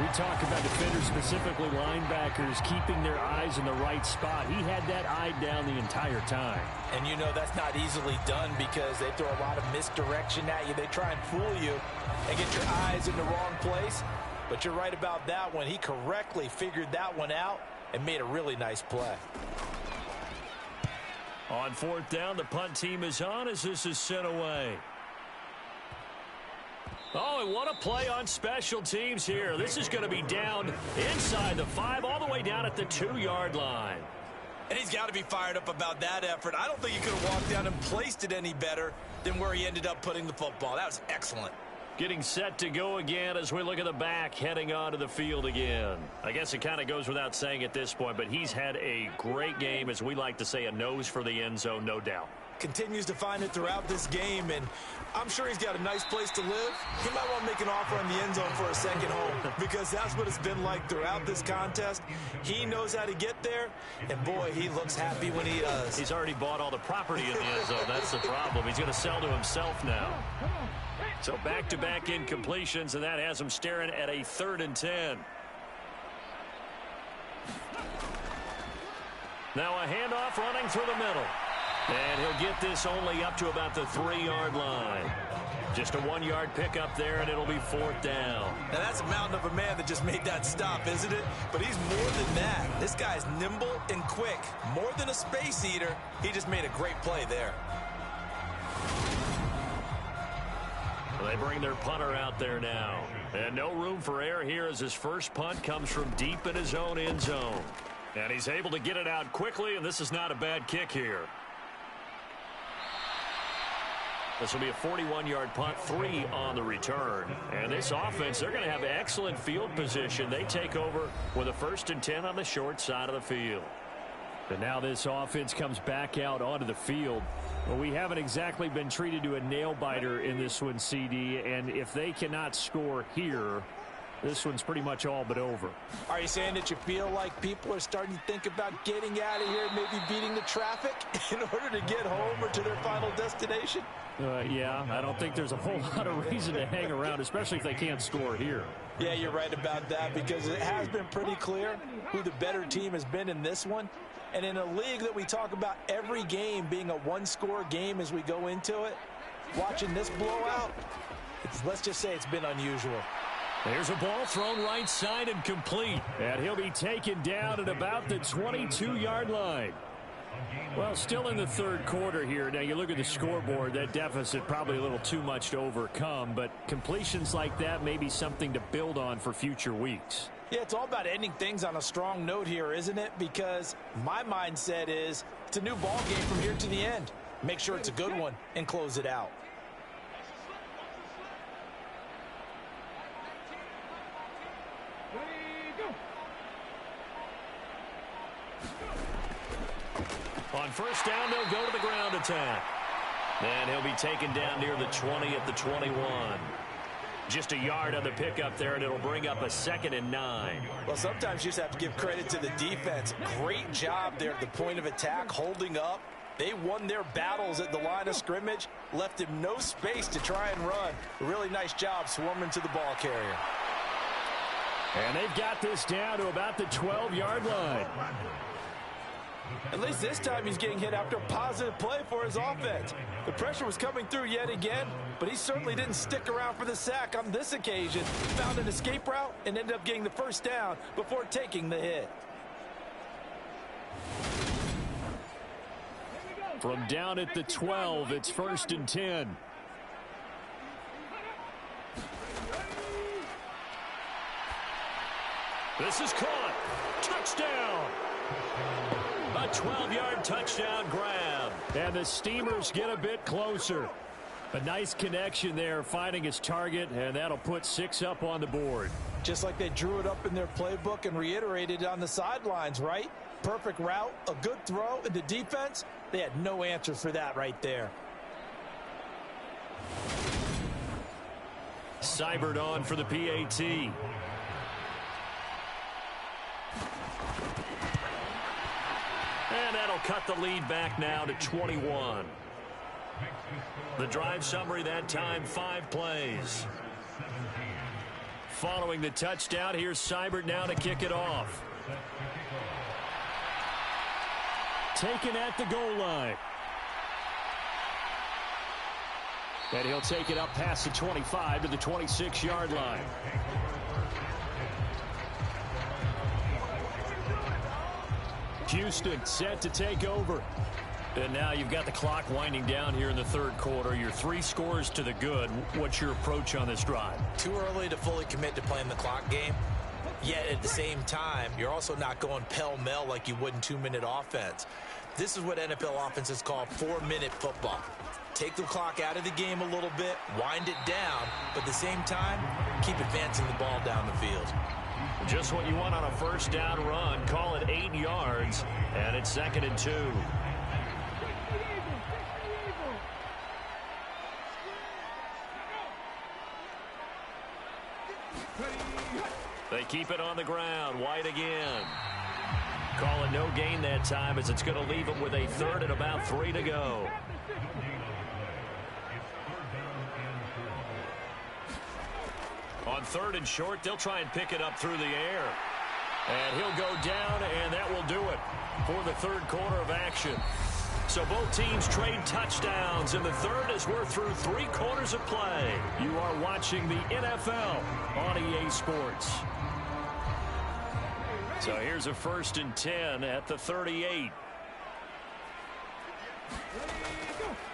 We talk about defenders, specifically linebackers, keeping their eyes in the right spot. He had that eye down the entire time. And you know that's not easily done because they throw a lot of misdirection at you. They try and fool you and get your eyes in the wrong place. But you're right about that one. He correctly figured that one out and made a really nice play. On 4th down, the punt team is on as this is sent away. Oh, and what a play on special teams here. This is going to be down inside the 5, all the way down at the 2-yard line. And he's got to be fired up about that effort. I don't think he could have walked down and placed it any better than where he ended up putting the football. That was excellent. Getting set to go again as we look at the back heading onto the field again. I guess it kind of goes without saying at this point, but he's had a great game, as we like to say, a nose for the end zone, no doubt. Continues to find it throughout this game, and I'm sure he's got a nice place to live. He might want to make an offer on the end zone for a second home, because that's what it's been like throughout this contest. He knows how to get there, and boy, he looks happy when he does. He's already bought all the property in the end zone. That's the problem. He's going to sell to himself now. So back-to-back incompletions, and that has him staring at a 3rd and 10. Now a handoff running through the middle. And he'll get this only up to about the 3-yard line. Just a 1-yard pickup there, and it'll be 4th down. Now that's a mountain of a man that just made that stop, isn't it? But he's more than that. This guy's nimble and quick. More than a space eater. He just made a great play there. They bring their punter out there now. And no room for error here as his first punt comes from deep in his own end zone. And he's able to get it out quickly, and this is not a bad kick here. This will be a 41-yard punt, 3 on the return. And this offense, they're going to have excellent field position. They take over with a 1st and 10 on the short side of the field. And now this offense comes back out onto the field. Well, we haven't exactly been treated to a nail-biter in this one, CD. And if they cannot score here, this one's pretty much all but over. Are you saying that you feel like people are starting to think about getting out of here, maybe beating the traffic in order to get home or to their final destination? Yeah, I don't think there's a whole lot of reason to hang around, especially if they can't score here. Yeah, you're right about that, because it has been pretty clear who the better team has been in this one. And in a league that we talk about every game being a 1-score game as we go into it, watching this blowout, let's just say it's been unusual. There's a ball thrown right side and complete. And he'll be taken down at about the 22-yard line. Well, still in the 3rd quarter here. Now, you look at the scoreboard, that deficit probably a little too much to overcome, but completions like that may be something to build on for future weeks. Yeah, it's all about ending things on a strong note here, isn't it? Because my mindset is it's a new ball game from here to the end. Make sure it's a good one and close it out. On 1st down, they'll go to the ground attack. And he'll be taken down near the 20 at the 21. Just a yard on the pickup there, and it'll bring up a 2nd and 9. Well, sometimes you just have to give credit to the defense. Great job there at the point of attack, holding up. They won their battles at the line of scrimmage, left him no space to try and run. A really nice job swarming to the ball carrier. And they've got this down to about the 12-yard line. At least this time he's getting hit after a positive play for his offense. The pressure was coming through yet again, but he certainly didn't stick around for the sack on this occasion. Found an escape route and ended up getting the 1st down before taking the hit. From down at the 12, it's 1st and 10. This is caught. Touchdown. A 12-yard touchdown grab. And the Steamers get a bit closer. A nice connection there, finding his target, and that'll put 6 up on the board. Just like they drew it up in their playbook and reiterated on the sidelines, right? Perfect route, a good throw, and the defense, they had no answer for that right there. Seibert on for the PAT. And that'll cut the lead back now to 21. The drive summary that time, 5 plays. Following the touchdown, here's Seibert now to kick it off. Taken at the goal line. And he'll take it up past the 25 to the 26-yard line. Houston set to take over. And now you've got the clock winding down here in the 3rd quarter. You're 3 scores to the good. What's your approach on this drive? Too early to fully commit to playing the clock game. Yet at the same time, you're also not going pell-mell like you would in 2-minute offense. This is what NFL offenses call 4-minute football. Take the clock out of the game a little bit, wind it down, but at the same time, keep advancing the ball down the field. Just what you want on a first down run. Call it 8 yards, and it's 2nd and 2. They keep it on the ground. White again. Call it no gain that time, as it's going to leave them with a 3rd and about 3 to go. On 3rd and short, they'll try and pick it up through the air. And he'll go down, and that will do it for the 3rd quarter of action. So both teams trade touchdowns in the 3rd as we're through 3 quarters of play. You are watching the NFL on EA Sports. So here's a 1st and 10 at the 38.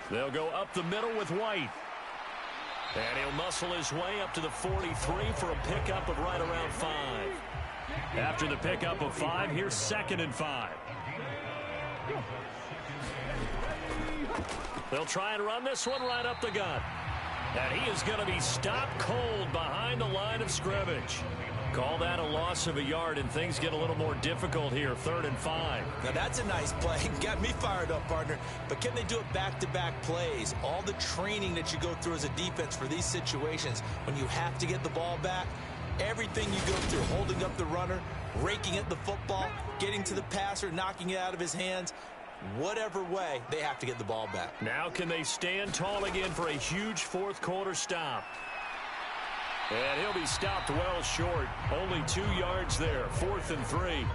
They'll go up the middle with White. And he'll muscle his way up to the 43 for a pickup of right around 5. After the pickup of 5, here's 2nd and 5. They'll try and run this one right up the gut. And he is going to be stopped cold behind the line of scrimmage. Call that a loss of a yard, and things get a little more difficult here. 3rd and 5. Now that's a nice play. Got me fired up, partner. But can they do it back-to-back plays? All the training that you go through as a defense for these situations, when you have to get the ball back, everything you go through, holding up the runner, raking at the football, getting to the passer, knocking it out of his hands, whatever way, they have to get the ball back. Now can they stand tall again for a huge 4th quarter stop? And he'll be stopped well short. Only 2 yards there. 4th and 3.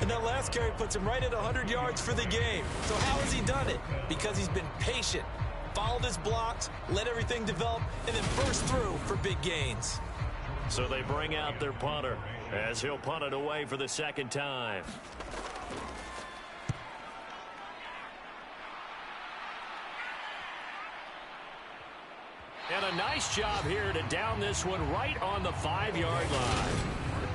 And that last carry puts him right at 100 yards for the game. So how has he done it? Because he's been patient, followed his blocks, let everything develop, and then burst through for big gains. So they bring out their punter as he'll punt it away for the 2nd time. And a nice job here to down this one right on the 5-yard line.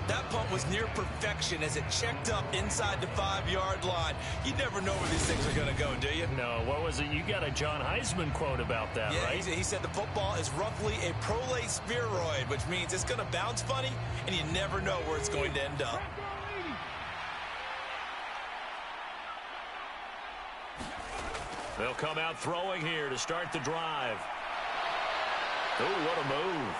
That punt was near perfection as it checked up inside the 5-yard line. You never know where these things are going to go, do you? No, what was it? You got a John Heisman quote about that, yeah, right? He said the football is roughly a prolate spheroid, which means it's going to bounce funny, and you never know where it's going to end up. They'll come out throwing here to start the drive. Oh, what a move.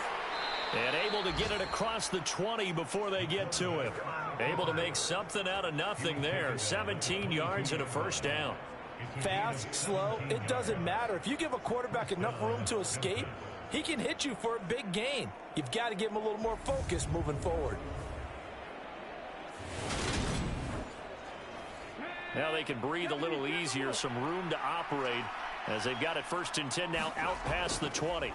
And able to get it across the 20 before they get to him. Able to make something out of nothing there. 17 yards and a 1st down. Fast, slow, it doesn't matter. If you give a quarterback enough room to escape, he can hit you for a big gain. You've got to give him a little more focus moving forward. Now they can breathe a little easier, some room to operate as they've got it 1st and 10 now out past the 20.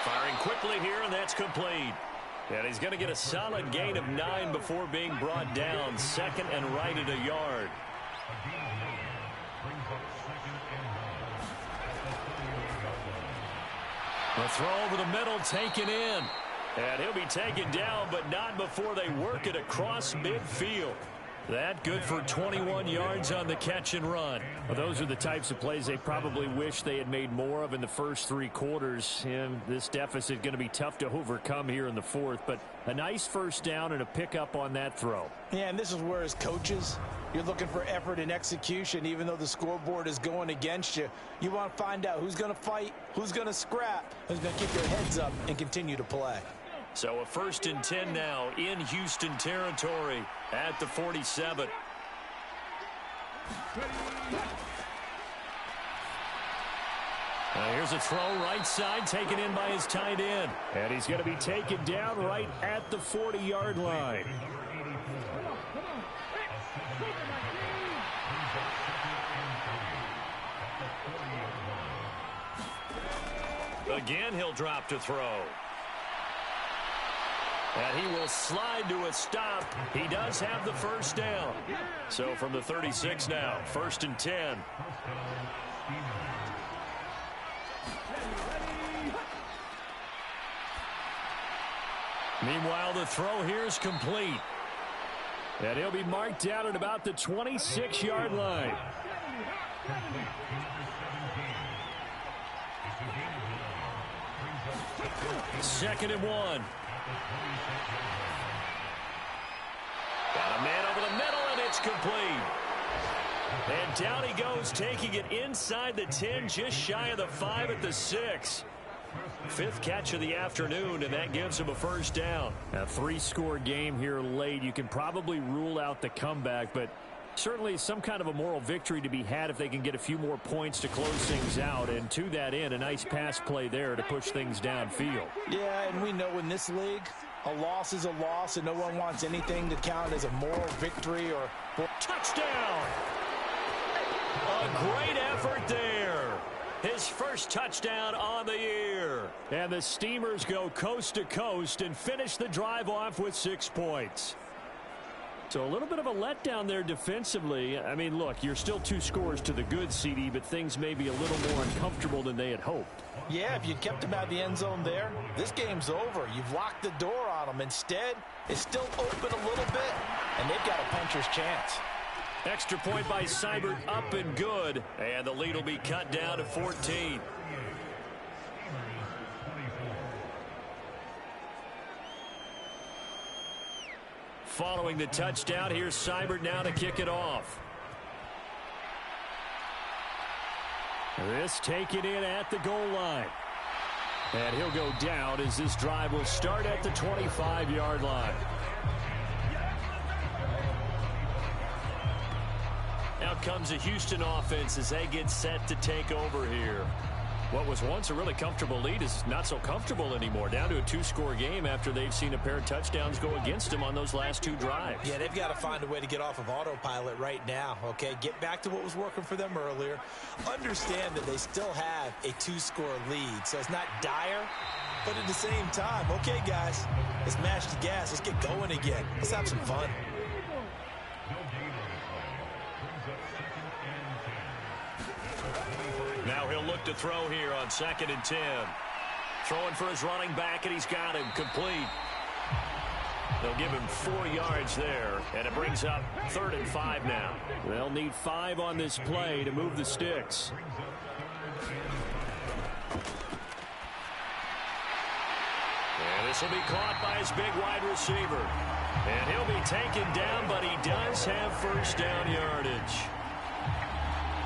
Firing quickly here, and that's complete. And he's going to get a solid gain of 9 before being brought down. 2nd and right at a yard. The throw over the middle taken in. And he'll be taken down, but not before they work it across midfield. That good for 21 yards on the catch and run. Well, those are the types of plays they probably wish they had made more of in the first 3 quarters. And this deficit going to be tough to overcome here in the 4th. But a nice 1st down and a pickup on that throw. Yeah, and this is where as coaches, you're looking for effort and execution. Even though the scoreboard is going against you, you want to find out who's going to fight, who's going to scrap, who's going to keep their heads up and continue to play. So a 1st and 10 now in Houston territory at the 47. Here's a throw right side taken in by his tight end. And he's going to be taken down right at the 40-yard line. Again, he'll drop to throw. And he will slide to a stop. He does have the 1st down. So from the 36 now, 1st and 10. Meanwhile, the throw here is complete. And he'll be marked down at about the 26-yard line. Second and 1. Got a man over the middle, and it's complete. And down he goes, taking it inside the 10, just shy of the 5 at the 6. Fifth catch of the afternoon, and that gives him a first down. A 3-score game here late. You can probably rule out the comeback, but certainly some kind of a moral victory to be had if they can get a few more points to close things out. And to that end, a nice pass play there to push things downfield. Yeah, and we know in this league, a loss is a loss, and no one wants anything to count as a moral victory or touchdown. A great effort there. His first touchdown on the year. And the Steamers go coast to coast and finish the drive off with 6 points. So a little bit of a letdown there defensively. I mean, look, you're still 2 scores to the good, CD, but things may be a little more uncomfortable than they had hoped. Yeah, if you kept them out of the end zone there, this game's over. You've locked the door on them. Instead, it's still open a little bit, and they've got a puncher's chance. Extra point by Seibert, up and good. And the lead will be cut down to 14. Following the touchdown, here's Seibert now to kick it off. This taken in at the goal line. And he'll go down as this drive will start at the 25-yard line. Now comes the Houston offense as they get set to take over here. What was once a really comfortable lead is not so comfortable anymore. Down to a 2-score game after they've seen a pair of touchdowns go against them on those last 2 drives. Yeah, they've got to find a way to get off of autopilot right now, okay? Get back to what was working for them earlier. Understand that they still have a 2-score lead, so it's not dire, but at the same time, okay, guys, let's mash the gas. Let's get going again. Let's have some fun. Now he'll look to throw here on 2nd and 10. Throwing for his running back, and he's got him complete. They'll give him 4 yards there, and it brings up 3rd and 5 now. They'll need 5 on this play to move the sticks. And this will be caught by his big wide receiver. And he'll be taken down, but he does have first down yardage.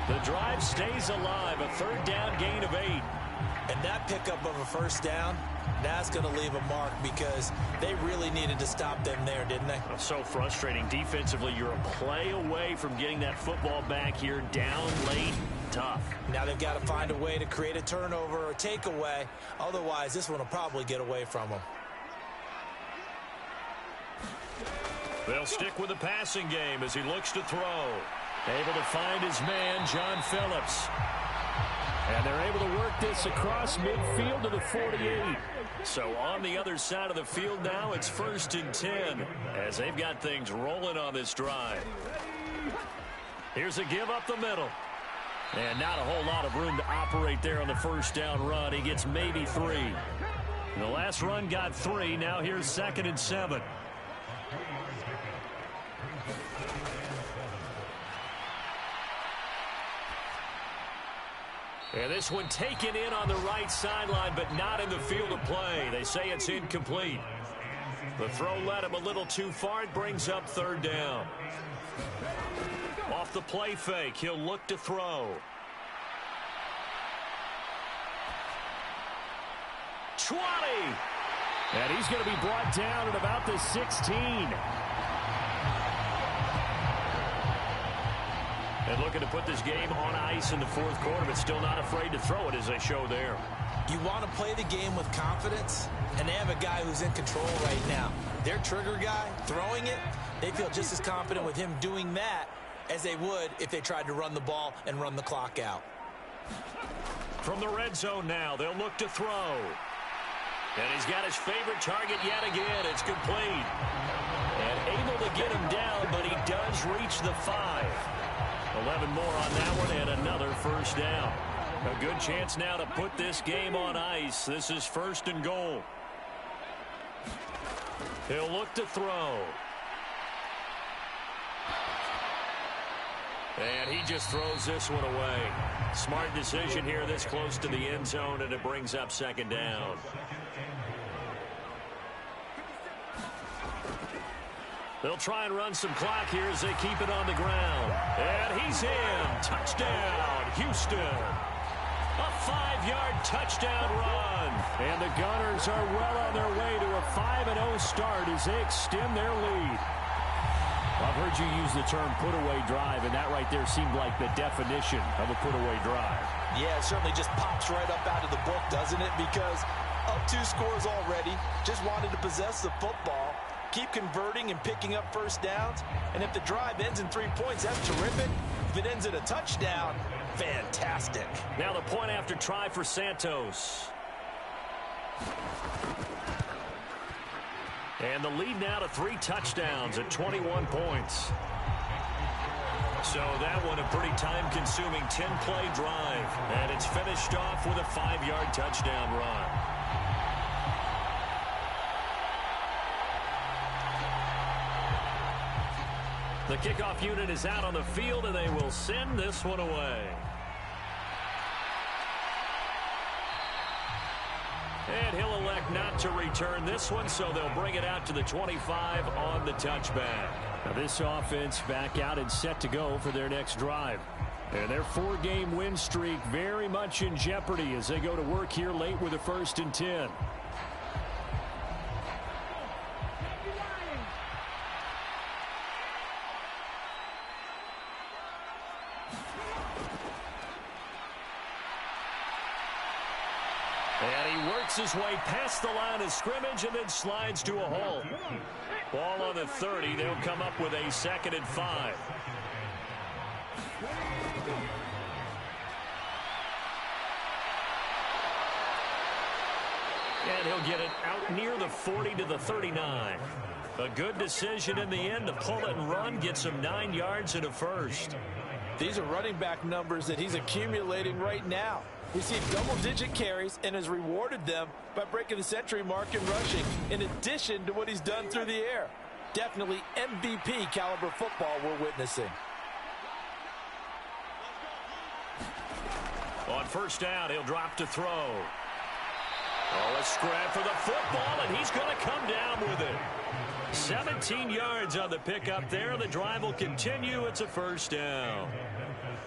The drive stays alive, a 3rd down gain of 8. And that pickup of a first down, that's going to leave a mark because they really needed to stop them there, didn't they? So frustrating. Defensively, you're a play away from getting that football back here down late. Tough. Now they've got to find a way to create a turnover or takeaway. Otherwise, this one will probably get away from them. They'll stick with the passing game as he looks to throw. Able to find his man, John Phillips. And they're able to work this across midfield to the 48. So on the other side of the field now, it's 1st and 10 as they've got things rolling on this drive. Here's a give up the middle. And not a whole lot of room to operate there on the first down run. He gets maybe 3. And the last run got 3. Now here's 2nd and 7. And this one taken in on the right sideline, but not in the field of play. They say it's incomplete. The throw led him a little too far. It brings up 3rd down. Off the play fake, he'll look to throw. 20. And he's going to be brought down at about the 16. And looking to put this game on ice in the 4th quarter, but still not afraid to throw it as they show there. You want to play the game with confidence, and they have a guy who's in control right now. Their trigger guy, throwing it, they feel just as confident with him doing that as they would if they tried to run the ball and run the clock out. From the red zone now, they'll look to throw. And he's got his favorite target yet again. It's complete. And able to get him down, but he does reach the 5. 11 more on that one and another first down. A good chance now to put this game on ice. This is 1st and goal. He'll look to throw. And he just throws this one away. Smart decision here this close to the end zone, and it brings up second down. They'll try and run some clock here as they keep it on the ground. And he's in. Touchdown, Houston. A 5-yard touchdown run. And the Gunners are well on their way to a 5-0 start as they extend their lead. I've heard you use the term put-away drive, and that right there seemed like the definition of a put-away drive. Yeah, it certainly just pops right up out of the book, doesn't it? Because up 2 scores already, just wanted to possess the football, keep converting and picking up first downs. And if the drive ends in 3 points, that's terrific. If it ends in a touchdown, fantastic. Now the point after try for Santos. And the lead now to 3 touchdowns at 21 points. So that one a pretty time-consuming 10-play drive. And it's finished off with a 5-yard touchdown run. The kickoff unit is out on the field, and they will send this one away. And he'll elect not to return this one, so they'll bring it out to the 25 on the touchback. Now this offense back out and set to go for their next drive. And their 4-game win streak very much in jeopardy as they go to work here late with a 1st and 10. His way past the line of scrimmage and then slides to a hole. Ball on the 30. They'll come up with a 2nd and 5. And he'll get it out near the 40 to the 39. A good decision in the end to pull it and run, get some 9 yards and a 1st. These are running back numbers that he's accumulating right now. Received double-digit carries and has rewarded them by breaking the century mark in rushing, in addition to what he's done through the air. Definitely MVP caliber football we're witnessing. On 1st down, he'll drop to throw. Oh, a scrap for the football, and he's going to come down with it. 17 yards on the pickup there. The drive will continue. It's a 1st down.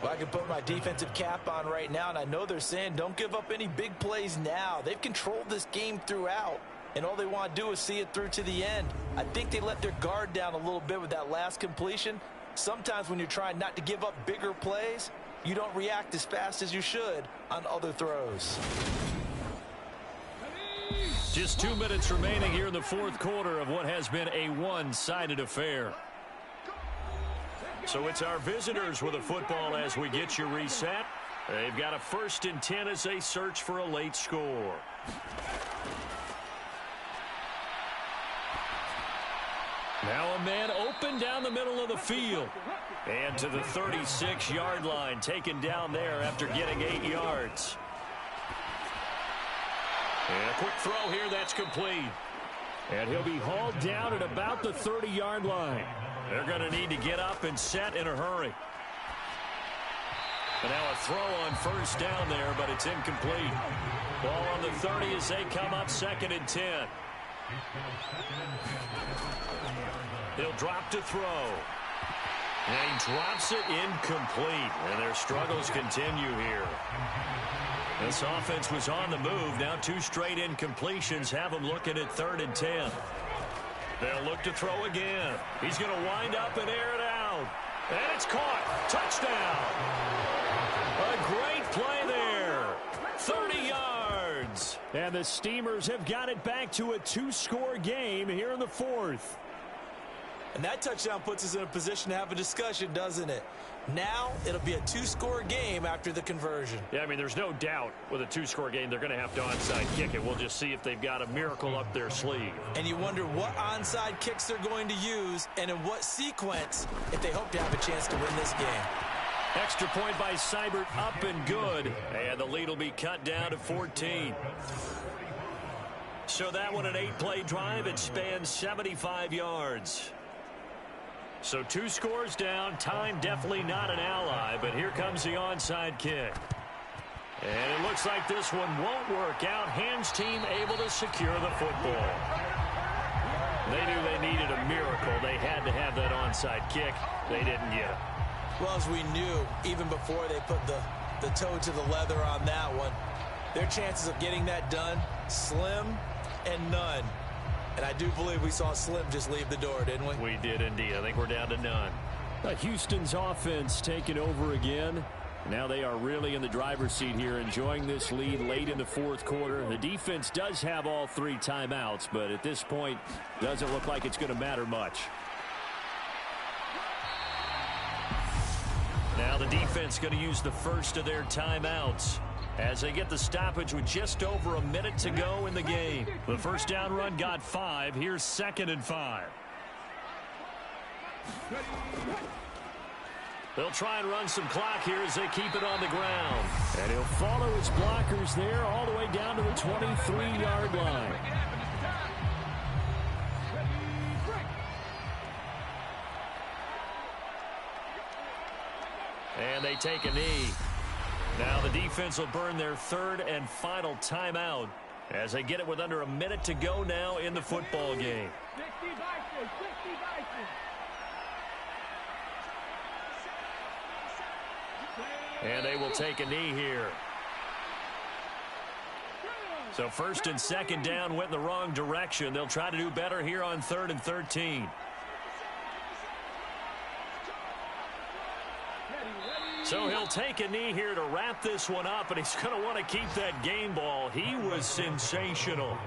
Well, I can put my defensive cap on right now, and I know they're saying don't give up any big plays now. They've controlled this game throughout, and all they want to do is see it through to the end. I think they let their guard down a little bit with that last completion. Sometimes when you're trying not to give up bigger plays, you don't react as fast as you should on other throws. Just 2 minutes remaining here in the 4th quarter of what has been a one-sided affair. So it's our visitors with a football as we get you reset. They've got a 1st and 10 as they search for a late score. Now a man open down the middle of the field. And to the 36-yard line, taken down there after getting 8 yards. And a quick throw here, that's complete. And he'll be hauled down at about the 30-yard line. They're going to need to get up and set in a hurry. And now a throw on 1st down there, but it's incomplete. Ball on the 30 as they come up 2nd and 10. He'll drop to throw. And he drops it incomplete. And their struggles continue here. This offense was on the move. Now 2 straight incompletions have them looking at 3rd and 10. They'll look to throw again. He's going to wind up and air it out. And it's caught. Touchdown. A great play there. 30 yards. And the Steamers have got it back to a 2-score game here in the 4th. And that touchdown puts us in a position to have a discussion, doesn't it? Now it'll be a 2-score game after the conversion. Yeah, I mean, there's no doubt with a 2-score game, they're going to have to onside kick it. We'll just see if they've got a miracle up their sleeve. And you wonder what onside kicks they're going to use and in what sequence if they hope to have a chance to win this game. Extra point by Seibert, up and good. And the lead will be cut down to 14. So that one, an 8-play drive. It spans 75 yards. So 2 scores down. Time definitely not an ally, but here comes the onside kick. And it looks like this one won't work out. Hands team able to secure the football. They knew they needed a miracle. They had to have that onside kick. They didn't get it. Well, as we knew, even before they put the toe to the leather on that one, their chances of getting that done, slim and none. And I do believe we saw Slim just leave the door, didn't we? We did indeed. I think we're down to none. Houston's offense taking over again. Now they are really in the driver's seat here, enjoying this lead late in the fourth quarter. The defense does have all 3 timeouts, but at this point, doesn't look like it's going to matter much. Now the defense going to use the first of their timeouts as they get the stoppage with just over a minute to go in the game. The first down run got 5. Here's 2nd and 5. They'll try and run some clock here as they keep it on the ground. And he'll follow his blockers there all the way down to the 23-yard line. And they take a knee. Now the defense will burn their 3rd and final timeout as they get it with under a minute to go now in the football game. And they will take a knee here. So 1st and 2nd down went in the wrong direction. They'll try to do better here on 3rd and 13. So he'll take a knee here to wrap this one up, and he's going to want to keep that game ball. He was sensational.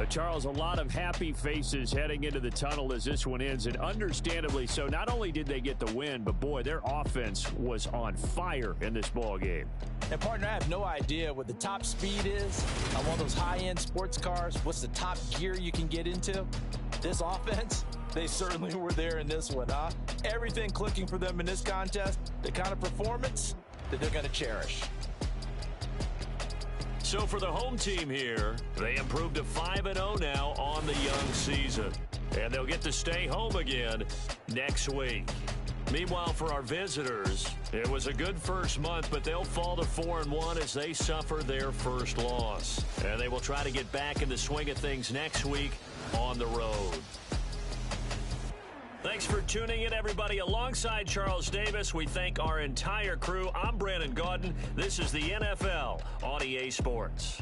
Charles, a lot of happy faces heading into the tunnel as this one ends, and understandably so. Not only did they get the win, but boy, their offense was on fire in this ball game. And partner, I have no idea what the top speed is on one of those high-end sports cars. What's the top gear you can get into? This offense, they certainly were there in this one, huh? Everything clicking for them in this contest, the kind of performance that they're going to cherish. So for the home team here, they improved to 5-0 now on the young season. And they'll get to stay home again next week. Meanwhile, for our visitors, it was a good first month, but they'll fall to 4-1 as they suffer their first loss. And they will try to get back in the swing of things next week on the road. Thanks for tuning in, everybody. Alongside Charles Davis, we thank our entire crew. I'm Brandon Gaudin. This is the NFL on EA Sports.